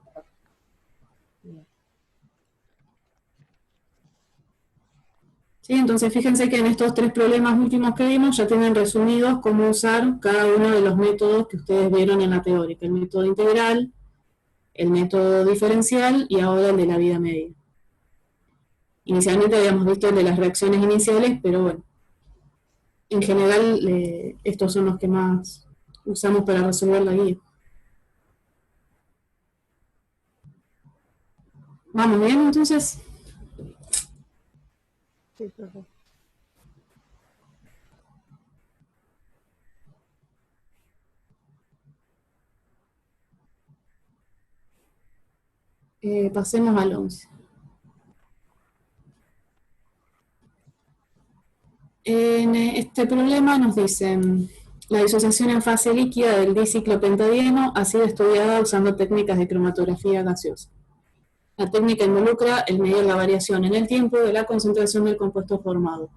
¿Sí? Entonces fíjense que en estos 3 problemas últimos que vimos ya tienen resumidos cómo usar cada uno de los métodos que ustedes vieron en la teórica. El método integral, el método diferencial y ahora el de la vida media. Inicialmente habíamos visto el de las reacciones iniciales, pero bueno, en general estos son los que más usamos para resolver la guía. ¿Vamos bien entonces? Sí, profe. Pasemos al 11. En este problema nos dicen, la disociación en fase líquida del diciclopentadieno ha sido estudiada usando técnicas de cromatografía gaseosa. La técnica involucra el medir la variación en el tiempo de la concentración del compuesto formado.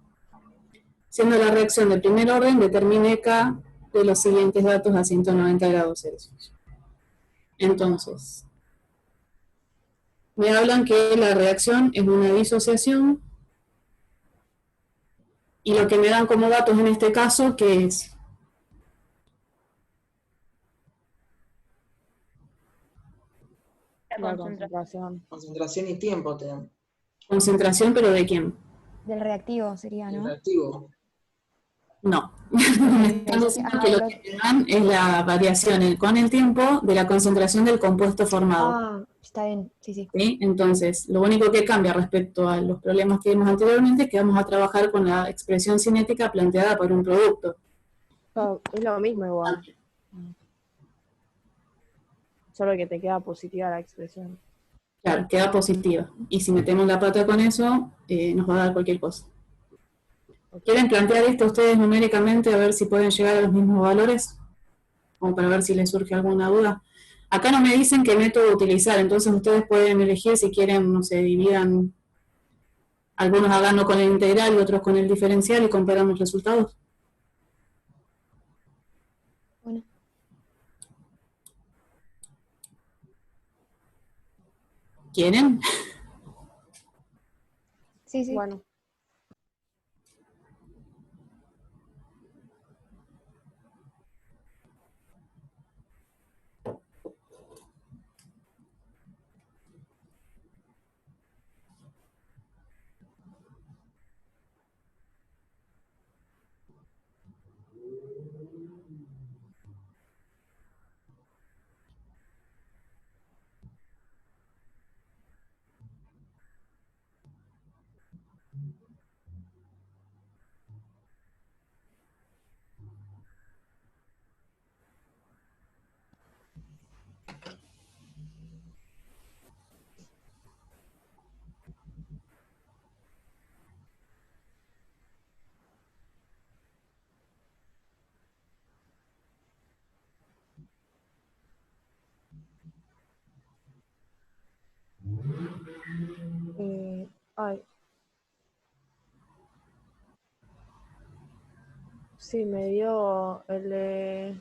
Siendo la reacción de primer orden, determine K de los siguientes datos a 190 grados Celsius. Entonces, me hablan que la reacción es una disociación y lo que me dan como datos en este caso, ¿qué es? La concentración. Concentración y tiempo te dan. Concentración, pero ¿de quién? Del reactivo sería, El ¿no? reactivo. No. Me están diciendo que lo que me dan es la variación con el tiempo de la concentración del compuesto formado. Ah, Está bien, sí, sí. ¿Sí? Entonces, lo único que cambia respecto a los problemas que vimos anteriormente es que vamos a trabajar con la expresión cinética planteada por un producto. Claro, es lo mismo igual. Solo que te queda positiva la expresión. Claro, queda positiva. Y si metemos la pata con eso, nos va a dar cualquier cosa. ¿Quieren plantear esto ustedes numéricamente a ver si pueden llegar a los mismos valores? Como para ver si les surge alguna duda. Acá no me dicen qué método utilizar, entonces ustedes pueden elegir si quieren, no sé, dividan, algunos haganlo con el integral y otros con el diferencial y comparan los resultados. Bueno, ¿Quieren? sí, sí. Bueno, ay, sí, me dio el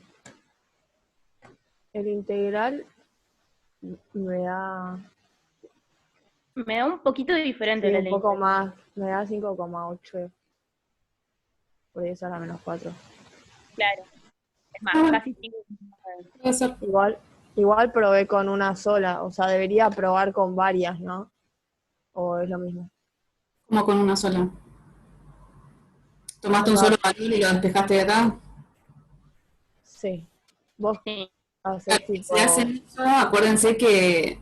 integral, me da, Me da un poquito diferente sí, la un ley. poco más, me da 5,8, por eso era -4. Claro. Es más, Ah, casi 5. puede ser. Igual probé con una sola, o sea, debería probar con varias, ¿no? ¿O es lo mismo? Como con una sola. O Tomaste un sea, solo valor y lo despejaste de acá. sí. Vos Sí. haces Si tipo, hacen eso, acuérdense que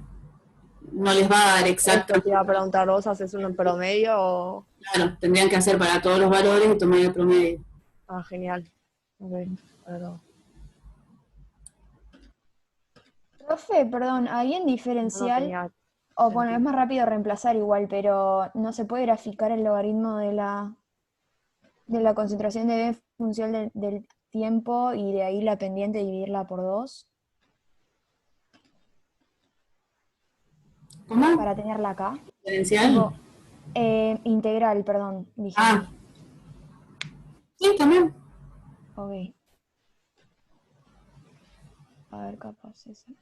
no les va a dar esto te exactamente. iba a preguntar, ¿vos haces uno en promedio o...? Claro, tendrían que hacer para todos los valores y tomar el promedio. Ah, genial. Ok, bueno, Profe, perdón, ahí en yo no diferencial, tenía o bueno, es sentido. más rápido reemplazar igual, pero no se puede graficar el logaritmo de la concentración de B en función del tiempo y de ahí la pendiente dividirla por 2 ¿Cómo? para tenerla acá. ¿Diferencial? Tipo, integral, perdón, dije. Ah, sí, también. Ok, a ver, capaz ese.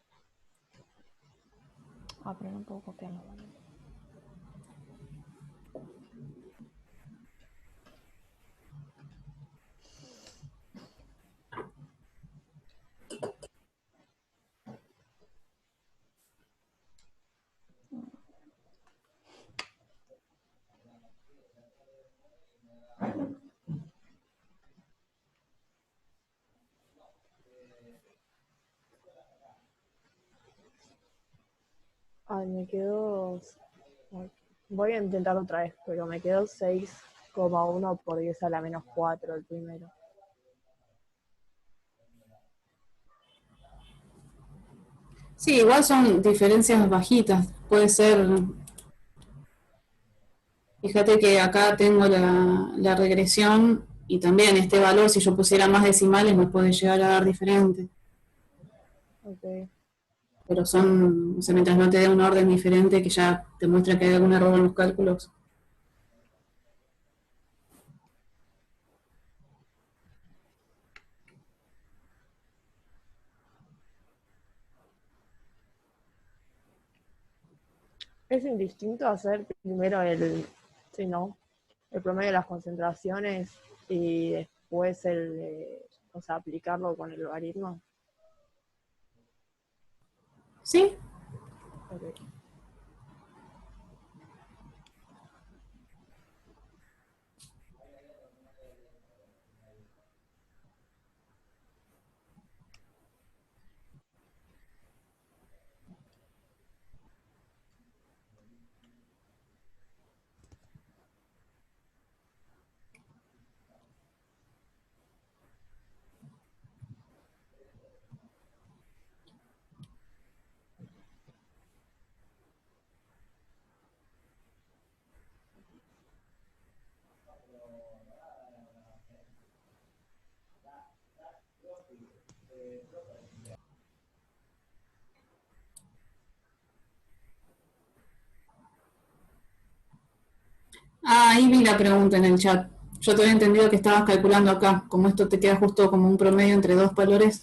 Ah, pero no puedo copiarlo. Ay, me quedó... ay, voy a intentar otra vez, pero me quedó 6,1 por 10 a la -4 el primero. Sí, igual son diferencias bajitas. Puede ser, fíjate que acá tengo la regresión y también este valor, si yo pusiera más decimales, me puede llegar a dar diferente. Ok. Pero son, o sea, mientras no te dé un orden diferente que ya te muestra que hay algún error en los cálculos. Es indistinto hacer primero sí, ¿no? El promedio de las concentraciones y después o sea, aplicarlo con el logaritmo. ¿Sí? Ok. Ah, ahí vi la pregunta en el chat. Yo te había entendido que estabas calculando acá, como esto te queda justo como un promedio entre dos valores.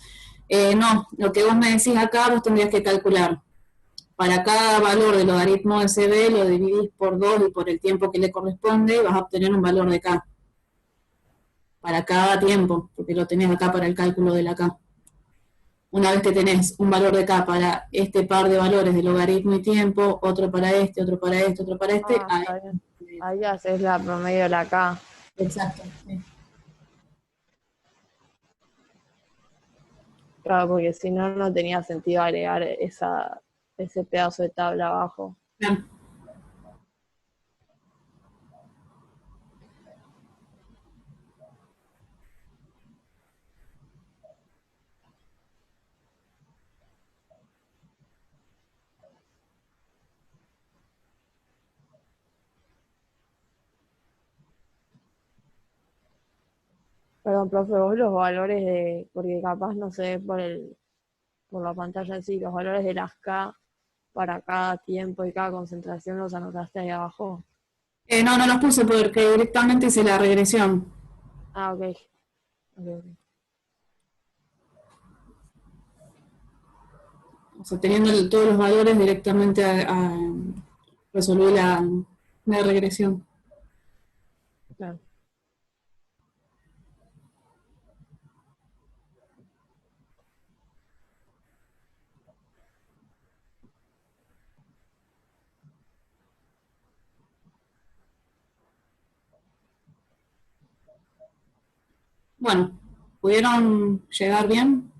No, lo que vos me decís acá, vos tendrías que calcular. Para cada valor del logaritmo de CB lo dividís por 2 y por el tiempo que le corresponde y vas a obtener un valor de K. Para cada tiempo, porque lo tenés acá para el cálculo de la K. Una vez que tenés un valor de K para este par de valores de logaritmo y tiempo, otro para este, otro para este, otro para este, Ah, está bien. Ahí haces la promedio de la K. exacto. Sí. Claro, porque si no, no tenía sentido agregar ese pedazo de tabla abajo. Claro. Perdón, profe, vos los valores porque capaz no se ve por la pantalla así, los valores de las K para cada tiempo y cada concentración los anotaste ahí abajo. No los puse porque directamente hice la regresión. Ah, ok. Ok. O sea, teniendo todos los valores directamente resolví la regresión. Claro. Bueno, ¿pudieron llegar bien?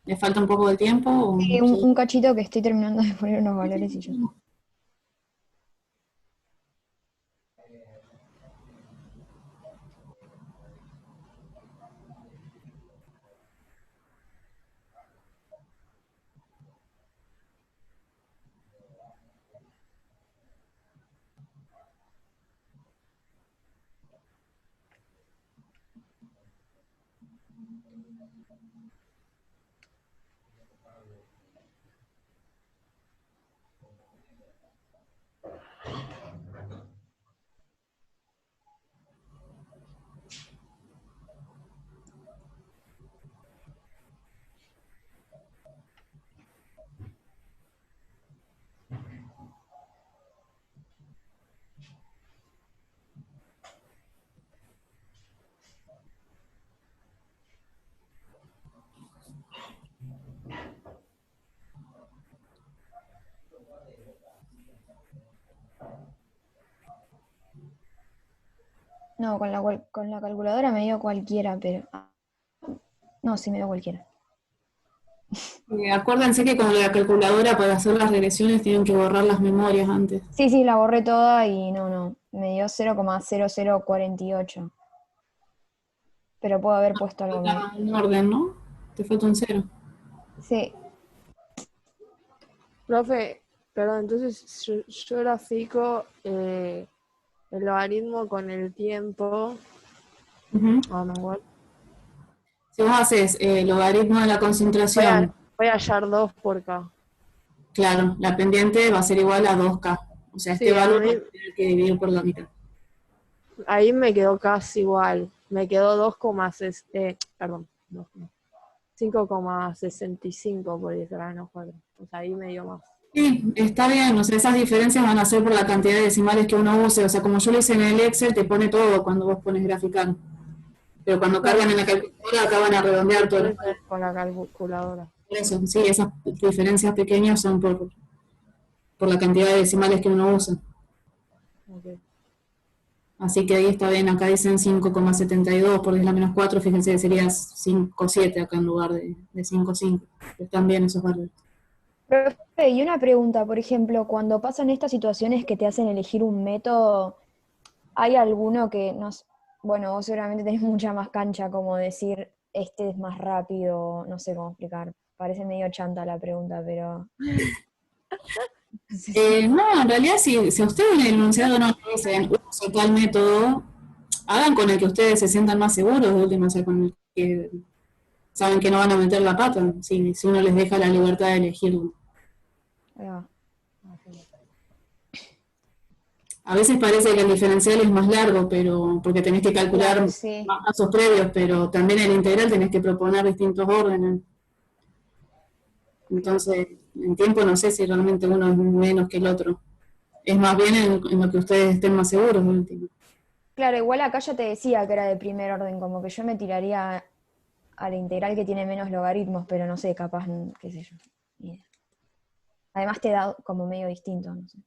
¿Les falta un poco de tiempo? Sí, un cachito que estoy terminando de poner unos valores y ya. No, con la calculadora me dio cualquiera, pero... No, sí me dio cualquiera. Acuérdense que con la calculadora para hacer las regresiones tienen que borrar las memorias antes. Sí, la borré toda y no. Me dio 0,0048. Pero puedo haber puesto algo más. Falta un orden, ¿no? Te falta un 0. Sí, Profe, perdón, entonces yo grafico el logaritmo con el tiempo. Ah, no, igual. Si vos haces logaritmo de la concentración, Voy a hallar 2 por K. claro, la pendiente va a ser igual a 2K. O sea, este Sí, valor va a tener que dividir por la mitad. Ahí me quedó casi igual. Me quedó 5,65 por 10 a la menos 4. O sea, ahí me dio más. Sí, está bien, o sea, esas diferencias van a ser por la cantidad de decimales que uno use. O sea, como yo lo hice en el Excel, te pone todo cuando vos pones graficar. Pero cuando cargan en la calculadora, acá van a redondear todo. Con la calculadora. Por eso, sí, esas diferencias pequeñas son por la cantidad de decimales que uno usa. Okay. Así que ahí está bien, acá dicen 5,72 por 10 a la menos 4, fíjense que sería 5,7 acá en lugar de 5,5. Están bien esos valores. Profe, y una pregunta, por ejemplo, cuando pasan estas situaciones que te hacen elegir un método, ¿hay alguno que bueno, vos seguramente tenés mucha más cancha, como decir, este es más rápido, no sé cómo explicar, parece medio chanta la pregunta, pero... No, en realidad si a ustedes en el enunciado no dicen uso tal método, hagan con el que ustedes se sientan más seguros, de última, o sea, con el que saben que no van a meter la pata, si uno les deja la libertad de elegirlo. Ahí va. A veces parece que el diferencial es más largo, pero porque tenés que calcular Claro, sí. más pasos previos, pero también el integral tenés que proponer distintos órdenes. Entonces, en tiempo no sé si realmente uno es menos que el otro. Es más bien en lo que ustedes estén más seguros de último. Claro, igual acá ya te decía que era de primer orden, como que yo me tiraría a la integral que tiene menos logaritmos, pero no sé, capaz, qué sé yo. Ni idea. Además te da como medio distinto, no sé.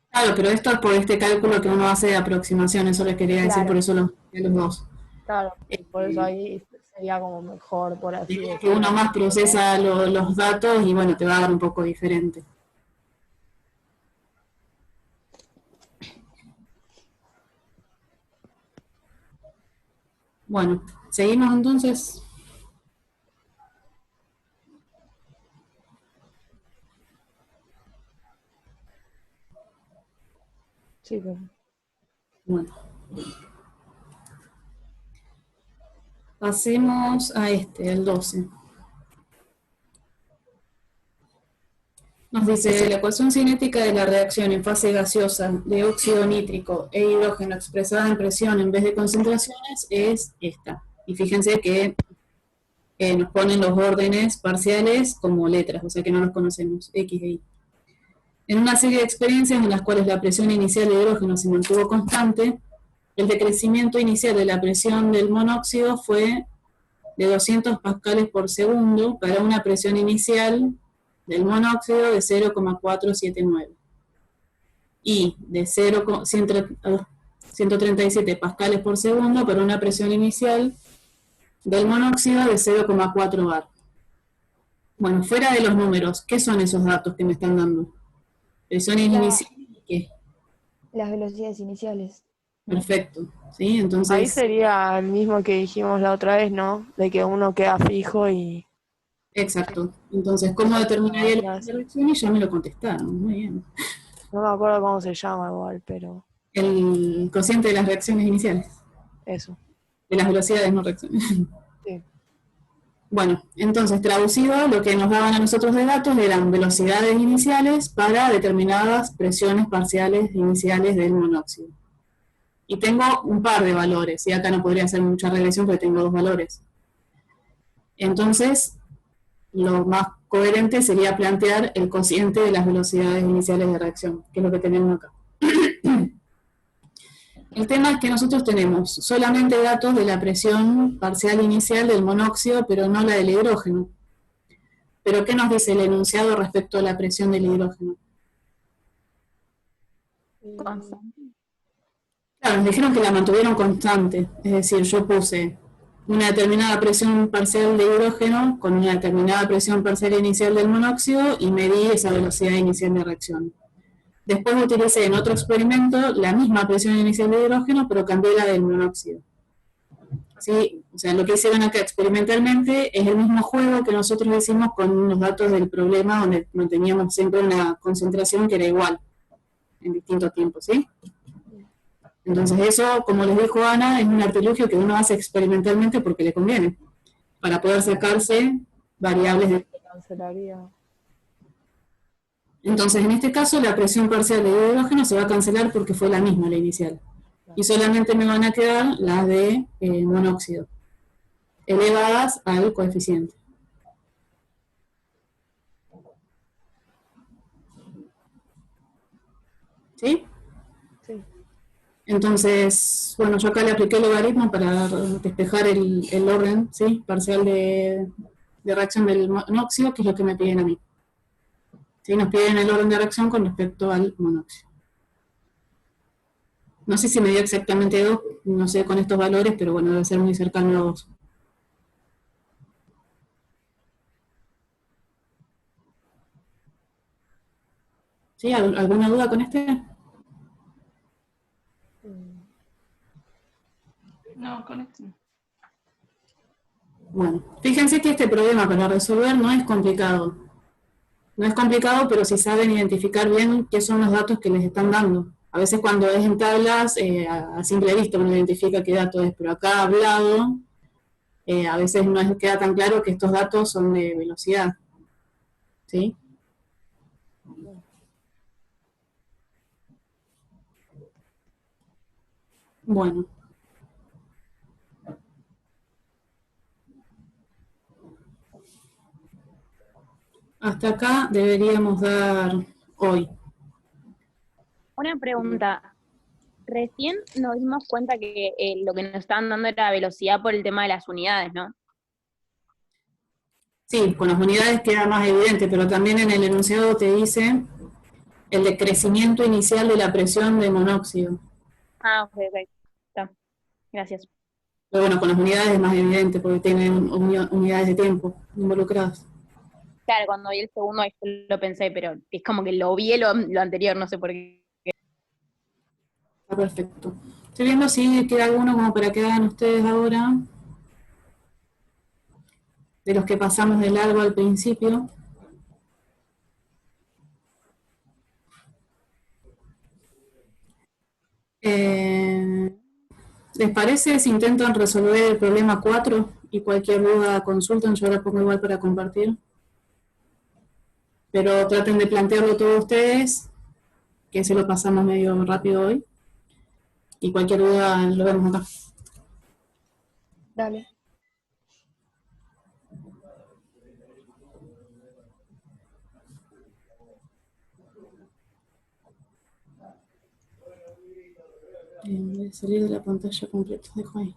Claro, pero esto es por este cálculo que uno hace de aproximación, eso les quería decir, Claro. por eso los dos. Claro, por eso ahí sería como mejor, por así Que decirlo. uno más procesa los datos y bueno, te va a dar un poco diferente. Bueno, seguimos entonces. Sí, pero... Bueno. Pasemos a el 12. Nos dice, la ecuación cinética de la reacción en fase gaseosa de óxido nítrico e hidrógeno expresada en presión en vez de concentraciones es esta. Y fíjense que nos ponen los órdenes parciales como letras, o sea que no los conocemos, X e Y. En una serie de experiencias en las cuales la presión inicial de hidrógeno se mantuvo constante, el decrecimiento inicial de la presión del monóxido fue de 200 pascales por segundo para una presión inicial del monóxido de 0,479 y de 137 pascales por segundo para una presión inicial del monóxido de 0,4 bar. Bueno, fuera de los números, ¿qué son esos datos que me están dando? Presiones iniciales y qué. Las velocidades iniciales. Perfecto, ¿sí? Entonces, Ahí sería el mismo que dijimos la otra vez, ¿no? De que uno queda fijo y... exacto. Entonces, ¿cómo determinaría la reacción? Y ya me lo contestaron, muy bien. No me acuerdo cómo se llama igual, pero... El cociente de las reacciones iniciales, Eso. de las velocidades no reacciones. Sí. Bueno, entonces traducido, lo que nos daban a nosotros de datos eran velocidades iniciales para determinadas presiones parciales iniciales del monóxido. Y tengo un par de valores, y acá no podría hacer mucha regresión porque tengo dos valores. Entonces, lo más coherente sería plantear el cociente de las velocidades iniciales de reacción, que es lo que tenemos acá. El tema es que nosotros tenemos solamente datos de la presión parcial inicial del monóxido, pero no la del hidrógeno. ¿Pero qué nos dice el enunciado respecto a la presión del hidrógeno? Claro, nos dijeron que la mantuvieron constante, es decir, yo puse una determinada presión parcial de hidrógeno con una determinada presión parcial inicial del monóxido y medí esa velocidad inicial de reacción. Después utilicé en otro experimento la misma presión inicial de hidrógeno, pero cambié la del monóxido. ¿Sí? O sea, lo que hicieron acá experimentalmente es el mismo juego que nosotros hicimos con los datos del problema, donde manteníamos siempre una concentración que era igual en distintos tiempos, ¿sí? Entonces eso, como les dijo Ana, es un artilugio que uno hace experimentalmente porque le conviene, para poder sacarse variables de... Cancelaría. Entonces, en este caso, la presión parcial de hidrógeno se va a cancelar porque fue la misma, la inicial. Y solamente me van a quedar las de monóxido, elevadas al coeficiente. ¿Sí? Sí. Entonces, bueno, yo acá le apliqué el logaritmo para despejar el orden, ¿sí? Parcial de reacción del monóxido, que es lo que me piden a mí. ¿Sí? Nos piden el orden de reacción con respecto al monóxido. No sé si me dio exactamente 2, no sé con estos valores, pero bueno, debe ser muy cercano a 2. ¿Sí? ¿Alguna duda con este? No, con este no. Bueno, fíjense que este problema para resolver no es complicado. No es complicado, pero si saben identificar bien qué son los datos que les están dando. A veces cuando es en tablas, a simple vista uno identifica qué dato es, pero acá hablado, A veces no queda tan claro que estos datos son de velocidad, ¿sí? Bueno. Hasta acá deberíamos dar hoy. Una pregunta. Recién nos dimos cuenta que lo que nos estaban dando era velocidad por el tema de las unidades, ¿no? Sí, con las unidades queda más evidente, pero también en el enunciado te dice el decrecimiento inicial de la presión de monóxido. Ah, ok, ok. Está. Gracias. Pero bueno, con las unidades es más evidente porque tienen unidades de tiempo involucradas. Claro, cuando vi el segundo ahí lo pensé, pero es como que lo vi lo anterior, no sé por qué. Está perfecto. Estoy viendo si queda alguno como para que hagan ustedes ahora, de los que pasamos de largo al principio. ¿Les parece si intentan resolver el problema 4 y cualquier duda consultan? Yo ahora pongo igual para compartir. Pero traten de plantearlo todos ustedes, que se lo pasamos medio rápido hoy. Y cualquier duda lo vemos acá. Dale. Voy a salir de la pantalla completa, dejo ahí.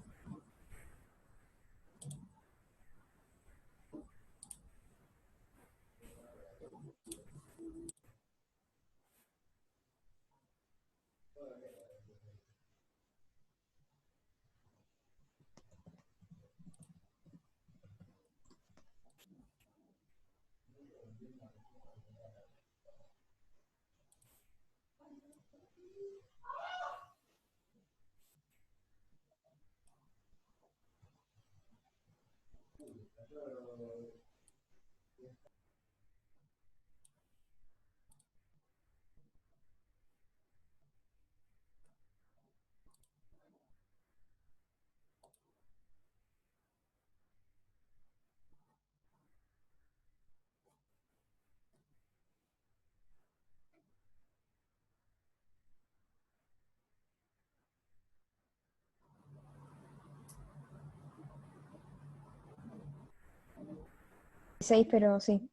Seis, pero sí.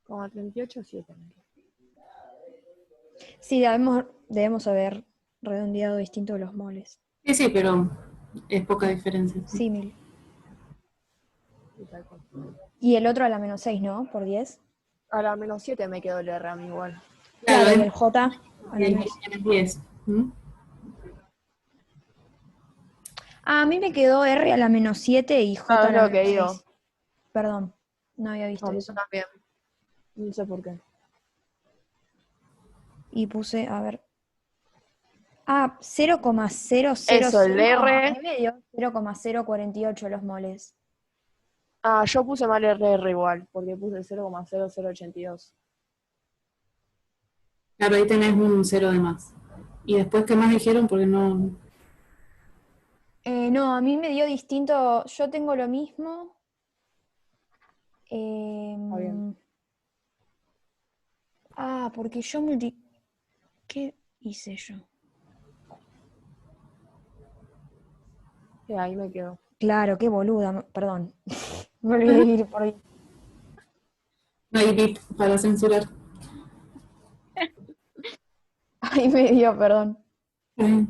Como 38,7. Sí, debemos haber redondeado distinto los moles. Sí, sí, pero es poca diferencia. ¿Sí? Símil. Y el otro a la -6, ¿no? Por 10. A la -7 me quedó el R a mí igual. Claro, y es el J a la el menos. 10. ¿Mm? Ah, a mí me quedó R a la -7 y J Ah, a es la lo que digo. -6. Perdón, no había visto A mí eso. también. No sé por qué. Y puse, a ver. Ah, 0,000. Eso, el No, R. a mí me dio 0,048 los moles. Ah, yo puse mal RR igual, porque puse 0,0082. Claro, ahí tenés un 0 de más. ¿Y después qué más dijeron? Porque no... No, a mí me dio distinto. Yo tengo lo mismo. Está bien. Porque yo ¿qué hice yo? Sí, ahí me quedo. Claro, qué boluda, perdón. Me olvidé de ir por ahí. No hay bip para censurar. Ahí me dio, perdón. Eh,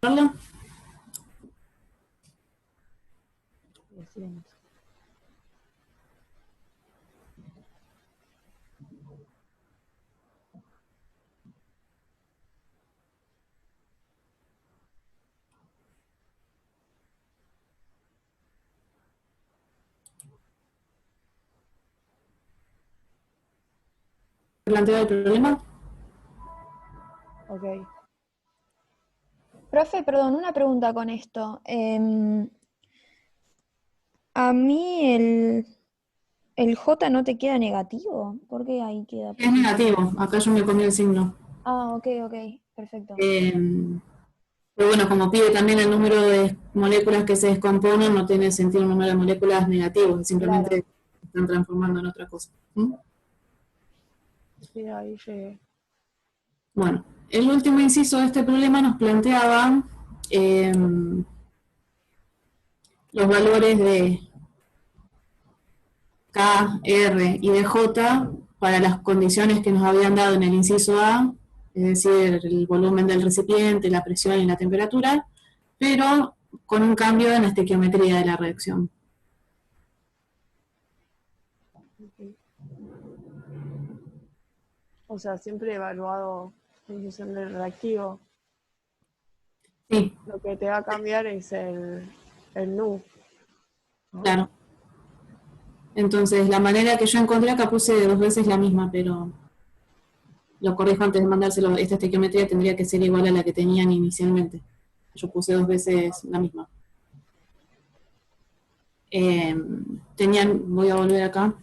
¿Carla? ¿Plantea el problema? Ok. Profe, perdón, una pregunta con esto. A mí el J no te queda negativo. ¿Por qué ahí queda Es negativo, acá yo me comí el signo. Ah, ok, perfecto. Pero bueno, como pide también el número de moléculas que se descomponen, no tiene sentido un número de moléculas negativo, simplemente Claro. se están transformando en otra cosa. ¿Mm? Sí, ahí llegué. Bueno, el último inciso de este problema nos planteaba los valores de K, R y de J para las condiciones que nos habían dado en el inciso A, es decir, el volumen del recipiente, la presión y la temperatura, pero con un cambio en la estequiometría de la reacción. O sea, siempre evaluado en función del reactivo. Sí, Lo que te va a cambiar es el nu. ¿no? claro. Entonces, la manera que yo encontré acá puse 2 veces la misma, pero lo corrijo antes de mandárselo. Esta estequiometría tendría que ser igual a la que tenían inicialmente. Yo puse 2 veces la misma. Voy a volver acá.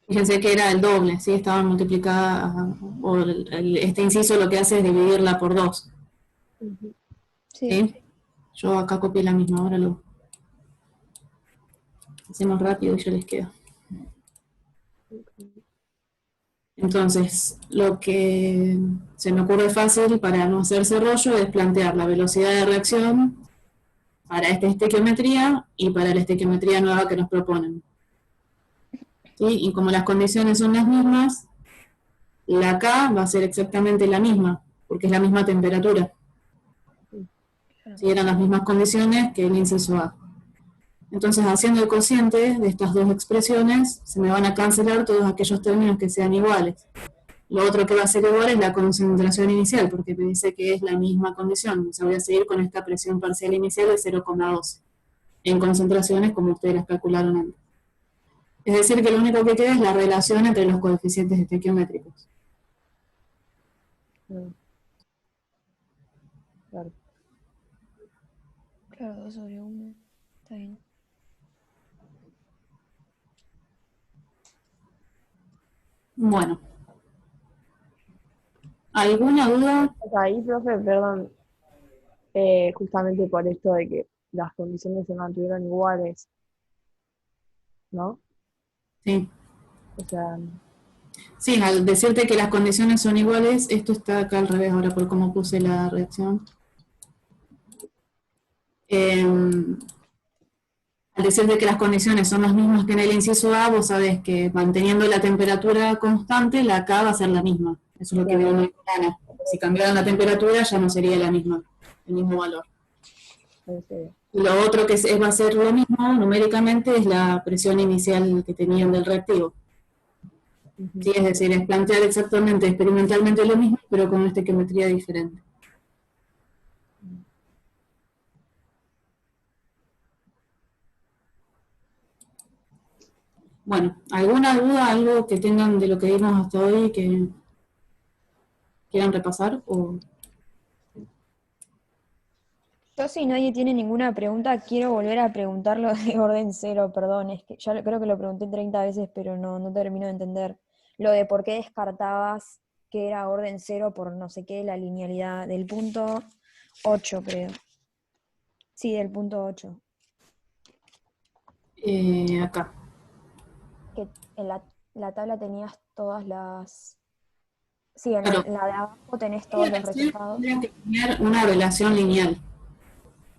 Fíjense que era el doble, ¿sí? Estaba multiplicada, o este inciso lo que hace es dividirla por 2. Sí. ¿Sí? Yo acá copié la misma, ahora lo hacemos rápido y yo les quedo. Entonces, lo que se me ocurre fácil para no hacerse rollo es plantear la velocidad de reacción para esta estequiometría y para la estequiometría nueva que nos proponen. ¿Sí? Y como las condiciones son las mismas, la K va a ser exactamente la misma, porque es la misma temperatura. ¿Sí? Eran las mismas condiciones que el inciso A. Entonces, haciendo el cociente de estas dos expresiones, se me van a cancelar todos aquellos términos que sean iguales. Lo otro que va a ser igual es la concentración inicial, porque me dice que es la misma condición. O sea, voy a seguir con esta presión parcial inicial de 0,12 en concentraciones como ustedes las calcularon antes. Es decir, que lo único que queda es la relación entre los coeficientes estequiométricos. Claro. Claro, 2/1. Está bien. Bueno. ¿Alguna duda? O sea, ahí, profe, perdón, justamente por esto de que las condiciones se mantuvieron iguales, ¿no? Sí. O sea, Sí, al decirte que las condiciones son iguales, esto está acá al revés ahora por cómo puse la reacción. Al decirte que las condiciones son las mismas que en el inciso A, vos sabés que manteniendo la temperatura constante, la K va a ser la misma. Eso es lo que veo en el plano. Si cambiaran la temperatura, ya no sería la misma, el mismo valor. Lo otro que va a ser lo mismo numéricamente es la presión inicial que tenían del reactivo. Sí, es decir, es plantear exactamente, experimentalmente lo mismo, pero con una estequiometría diferente. Bueno, ¿alguna duda, algo que tengan de lo que vimos hasta hoy que quieran repasar? O... Yo, si nadie tiene ninguna pregunta, quiero volver a preguntarlo de orden cero, perdón, es que ya creo que lo pregunté 30 veces, pero no termino de entender. Lo de por qué descartabas que era orden cero por no sé qué, la linealidad del punto 8, creo. Sí, del punto 8. Acá. Que en la tabla tenías todas las... Sí, en Claro. la de abajo tenés todos los resultados. Tendría que tener una relación lineal.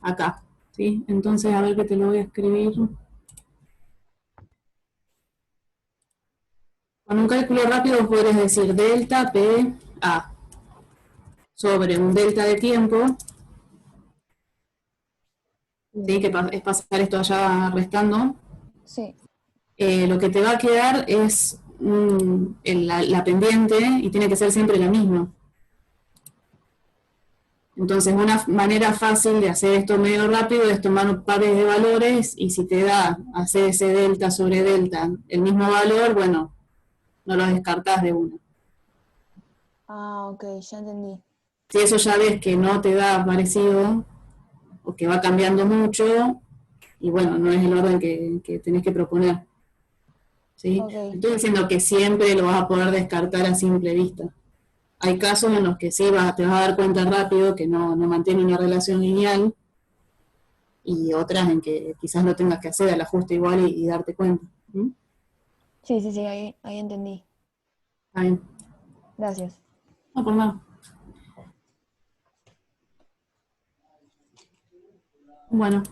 Acá. ¿Sí? Entonces, a ver que te lo voy a escribir. Con un cálculo rápido podrías decir delta P A sobre un delta de tiempo, ¿sí? Que es pasar esto allá restando. Sí. Lo que te va a quedar es la pendiente y tiene que ser siempre la misma. Entonces, una manera fácil de hacer esto medio rápido es tomar pares de valores y si te da hacer ese delta sobre delta el mismo valor, bueno, no lo descartás de una. Ah, ok, ya entendí. Si eso ya ves que no te da parecido o que va cambiando mucho, y bueno, no es el orden que tenés que proponer. ¿Sí? Ok. No estoy diciendo que siempre lo vas a poder descartar a simple vista. Hay casos en los que sí te vas a dar cuenta rápido que no mantiene una relación lineal, y otras en que quizás no tengas que hacer el ajuste igual y darte cuenta. ¿Mm? Sí, ahí entendí. Está bien. Gracias. No, por nada. Bueno.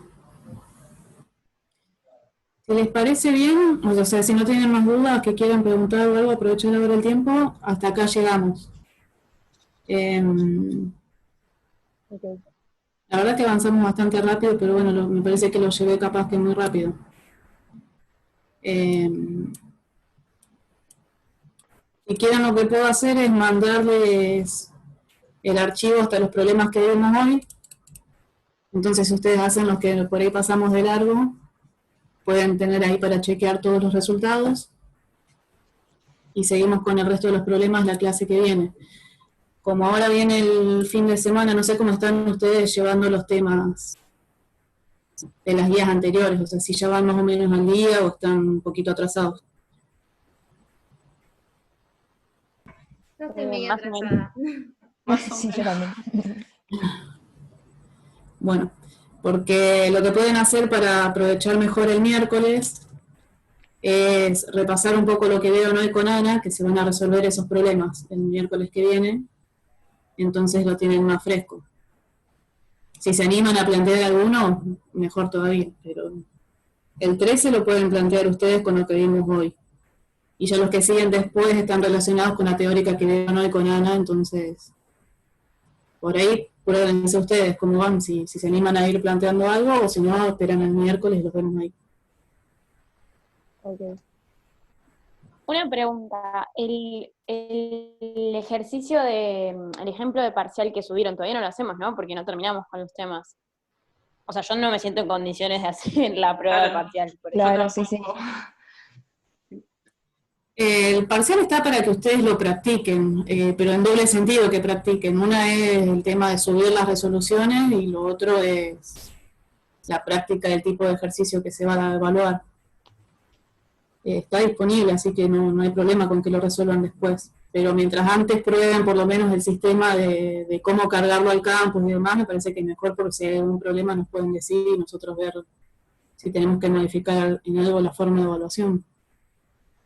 Si les parece bien, o sea, si no tienen más dudas, que quieran preguntar o algo, aprovechen ahora el tiempo, hasta acá llegamos. Ok. La verdad que avanzamos bastante rápido, pero bueno, me parece que lo llevé capaz que muy rápido. Si quieren, lo que puedo hacer es mandarles el archivo hasta los problemas que vimos hoy. Entonces ustedes hacen los que por ahí pasamos de largo, pueden tener ahí para chequear todos los resultados, y seguimos con el resto de los problemas la clase que viene. Como ahora viene el fin de semana, no sé cómo están ustedes llevando los temas de las guías anteriores, o sea, si ya van más o menos al día o están un poquito atrasados. Yo estoy medio Más o menos. atrasada. Más o Sí, yo menos. también. Bueno, porque lo que pueden hacer para aprovechar mejor el miércoles es repasar un poco lo que veo hoy con Ana, que se van a resolver esos problemas el miércoles que viene, entonces lo tienen más fresco. Si se animan a plantear alguno, mejor todavía, pero el 13 lo pueden plantear ustedes con lo que vimos hoy. Y ya los que siguen después están relacionados con la teórica que vieron hoy con Ana, entonces por ahí pruébense ustedes cómo van, si se animan a ir planteando algo, o si no, esperan el miércoles y los vemos ahí. Ok. Una pregunta, el ejercicio el ejemplo de parcial que subieron, todavía no lo hacemos, ¿no? Porque no terminamos con los temas. O sea, yo no me siento en condiciones de hacer la prueba de Claro. parcial. Por Claro, sí. El parcial está para que ustedes lo practiquen, pero en doble sentido que practiquen. Una es el tema de subir las resoluciones y lo otro es la práctica del tipo de ejercicio que se va a evaluar. Está disponible, así que no hay problema con que lo resuelvan después. Pero mientras antes prueben por lo menos el sistema de cómo cargarlo al campus y demás, me parece que mejor, porque si hay algún problema nos pueden decir y nosotros ver si tenemos que modificar en algo la forma de evaluación.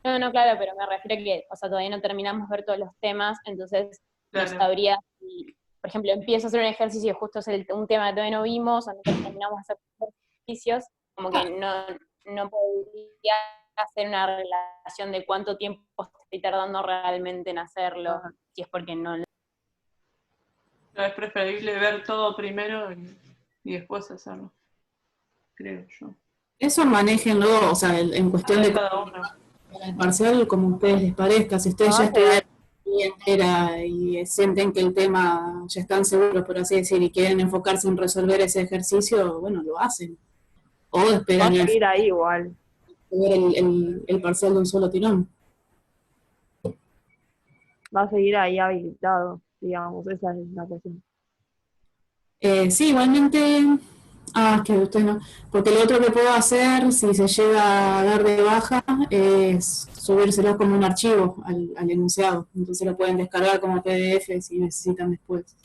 No, claro, pero me refiero a que, o sea, todavía no terminamos de ver todos los temas, entonces no Claro. sabría si, por ejemplo, empiezo a hacer un ejercicio y justo es un tema que todavía no vimos, o no terminamos de hacer ejercicios, como que no podría hacer una relación de cuánto tiempo estoy tardando realmente en hacerlo, si es porque no. No, es preferible ver todo primero y después hacerlo, creo yo. Eso manéjenlo, o sea, en cuestión de Cada uno. el parcial, como a ustedes les parezca. Si ustedes ya estudiaron la vida entera y sienten que el tema ya están seguros, por así decir, y quieren enfocarse en resolver ese ejercicio, bueno, lo hacen. O Va esperan a a seguir ahí igual. ver el parcial de un solo tirón. Va a seguir ahí habilitado, digamos, esa es la cuestión. Sí, igualmente. Ah, es que usted no. Porque lo otro que puedo hacer, si se llega a dar de baja, es subírselo como un archivo al enunciado. Entonces lo pueden descargar como PDF si necesitan después.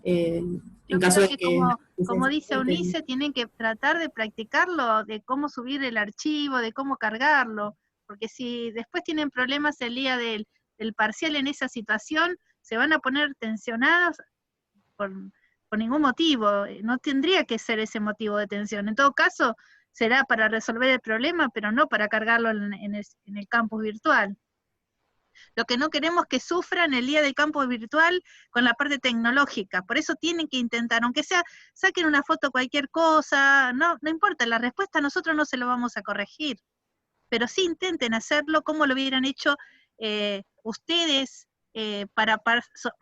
En Yo caso creo de que que como dice necesiten. Eunice, tienen que tratar de practicarlo, de cómo subir el archivo, de cómo cargarlo, porque si después tienen problemas el día del parcial en esa situación, se van a poner tensionados por ningún motivo. No tendría que ser ese motivo de tensión. En todo caso, será para resolver el problema, pero no para cargarlo en el campus virtual. Lo que no queremos es que sufran el día del campus virtual con la parte tecnológica. Por eso tienen que intentar, aunque sea, saquen una foto cualquier cosa, no importa, la respuesta nosotros no se lo vamos a corregir. Pero sí intenten hacerlo como lo hubieran hecho ustedes para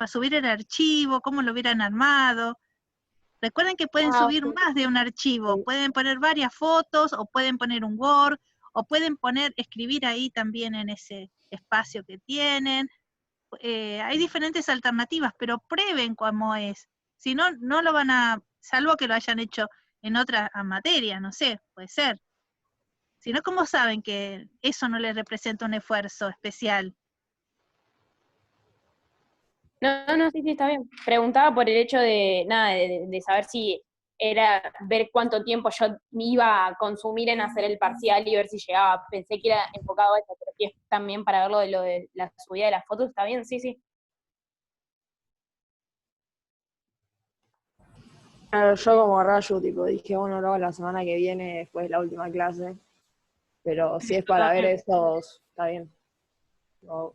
subir el archivo, cómo lo hubieran armado. Recuerden que pueden subir más de un archivo, pueden poner varias fotos, o pueden poner un Word, o pueden escribir ahí también en ese espacio que tienen. Hay diferentes alternativas, pero prueben cómo es. Si no, no lo van a, salvo que lo hayan hecho en otra materia, no sé, puede ser. Si no, ¿cómo saben que eso no les representa un esfuerzo especial? No, sí, está bien. Preguntaba por el hecho de, nada, de saber si era ver cuánto tiempo yo me iba a consumir en hacer el parcial y ver si llegaba. Pensé que era enfocado a eso, pero si es también para ver lo de la subida de las fotos, está bien, sí. Claro, yo como rayo, tipo, dije, bueno, lo hago la semana que viene, después de la última clase. Pero si es para ver estos, está bien. No,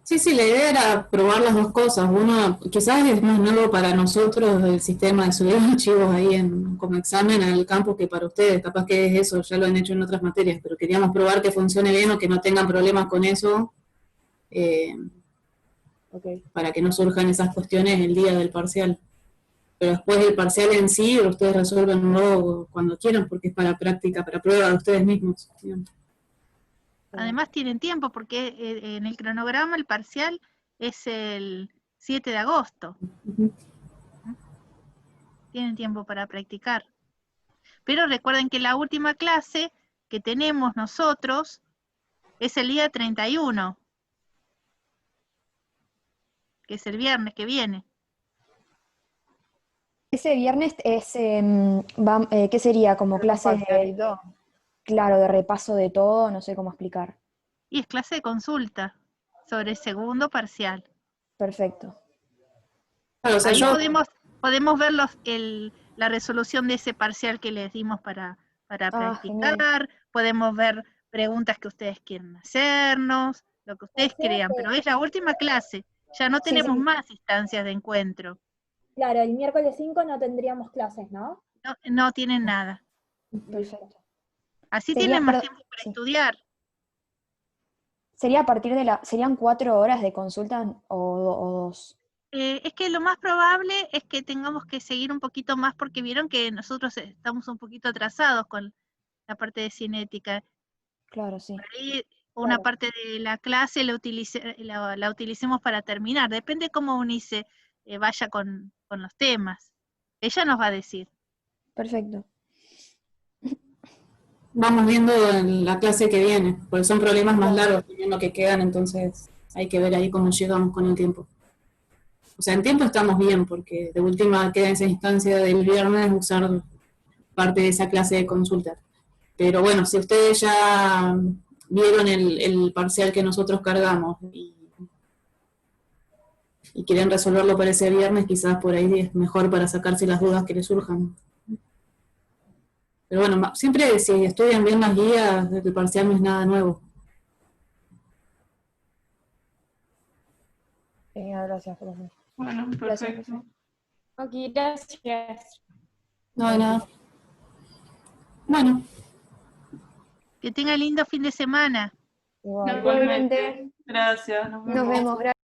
Sí, la idea era probar las dos cosas. Uno, quizás es más nuevo para nosotros el sistema de subir archivos ahí como examen al campus que para ustedes. Capaz que es eso, ya lo han hecho en otras materias, pero queríamos probar que funcione bien o que no tengan problemas con eso, para que no surjan esas cuestiones el día del parcial. Pero después el parcial en sí, ustedes resuelven luego cuando quieran, porque es para práctica, para prueba de ustedes mismos. Digamos. Además tienen tiempo, porque en el cronograma el parcial es el 7 de agosto. Tienen tiempo para practicar. Pero recuerden que la última clase que tenemos nosotros es el día 31, que es el viernes que viene. Ese viernes es, ¿qué sería? Como clase de, claro, de repaso de todo, no sé cómo explicar. Y es clase de consulta sobre el segundo parcial. Perfecto. Claro, o sea, Ahí podemos ver la resolución de ese parcial que les dimos para practicar, genial. podemos ver preguntas que ustedes quieren hacernos, lo que ustedes crean, pero es la última clase, ya no tenemos más instancias de encuentro. Claro, el miércoles 5 no tendríamos clases, ¿no? No tienen nada. Perfecto. Así tienen más tiempo para estudiar. ¿Sería a partir de serían 4 horas de consulta o 2? Es que lo más probable es que tengamos que seguir un poquito más, porque vieron que nosotros estamos un poquito atrasados con la parte de cinética. Claro, sí. Por ahí una parte de la clase la utilicemos para terminar. Depende cómo Unice vaya con los temas. Ella nos va a decir. Perfecto. Vamos viendo en la clase que viene, porque son problemas más largos también lo que quedan, entonces hay que ver ahí cómo llegamos con el tiempo. O sea, en tiempo estamos bien, porque de última queda esa instancia del viernes usar parte de esa clase de consulta. Pero bueno, si ustedes ya vieron el parcial que nosotros cargamos y quieren resolverlo para ese viernes, quizás por ahí es mejor para sacarse las dudas que les surjan. Pero bueno, siempre si estudian bien las guías, el parcial no es nada nuevo. Gracias, profe. Bueno, perfecto. Ok, gracias. No hay nada. Bueno. Que tenga lindo fin de semana. Igualmente. Gracias. Nos vemos. Gracias.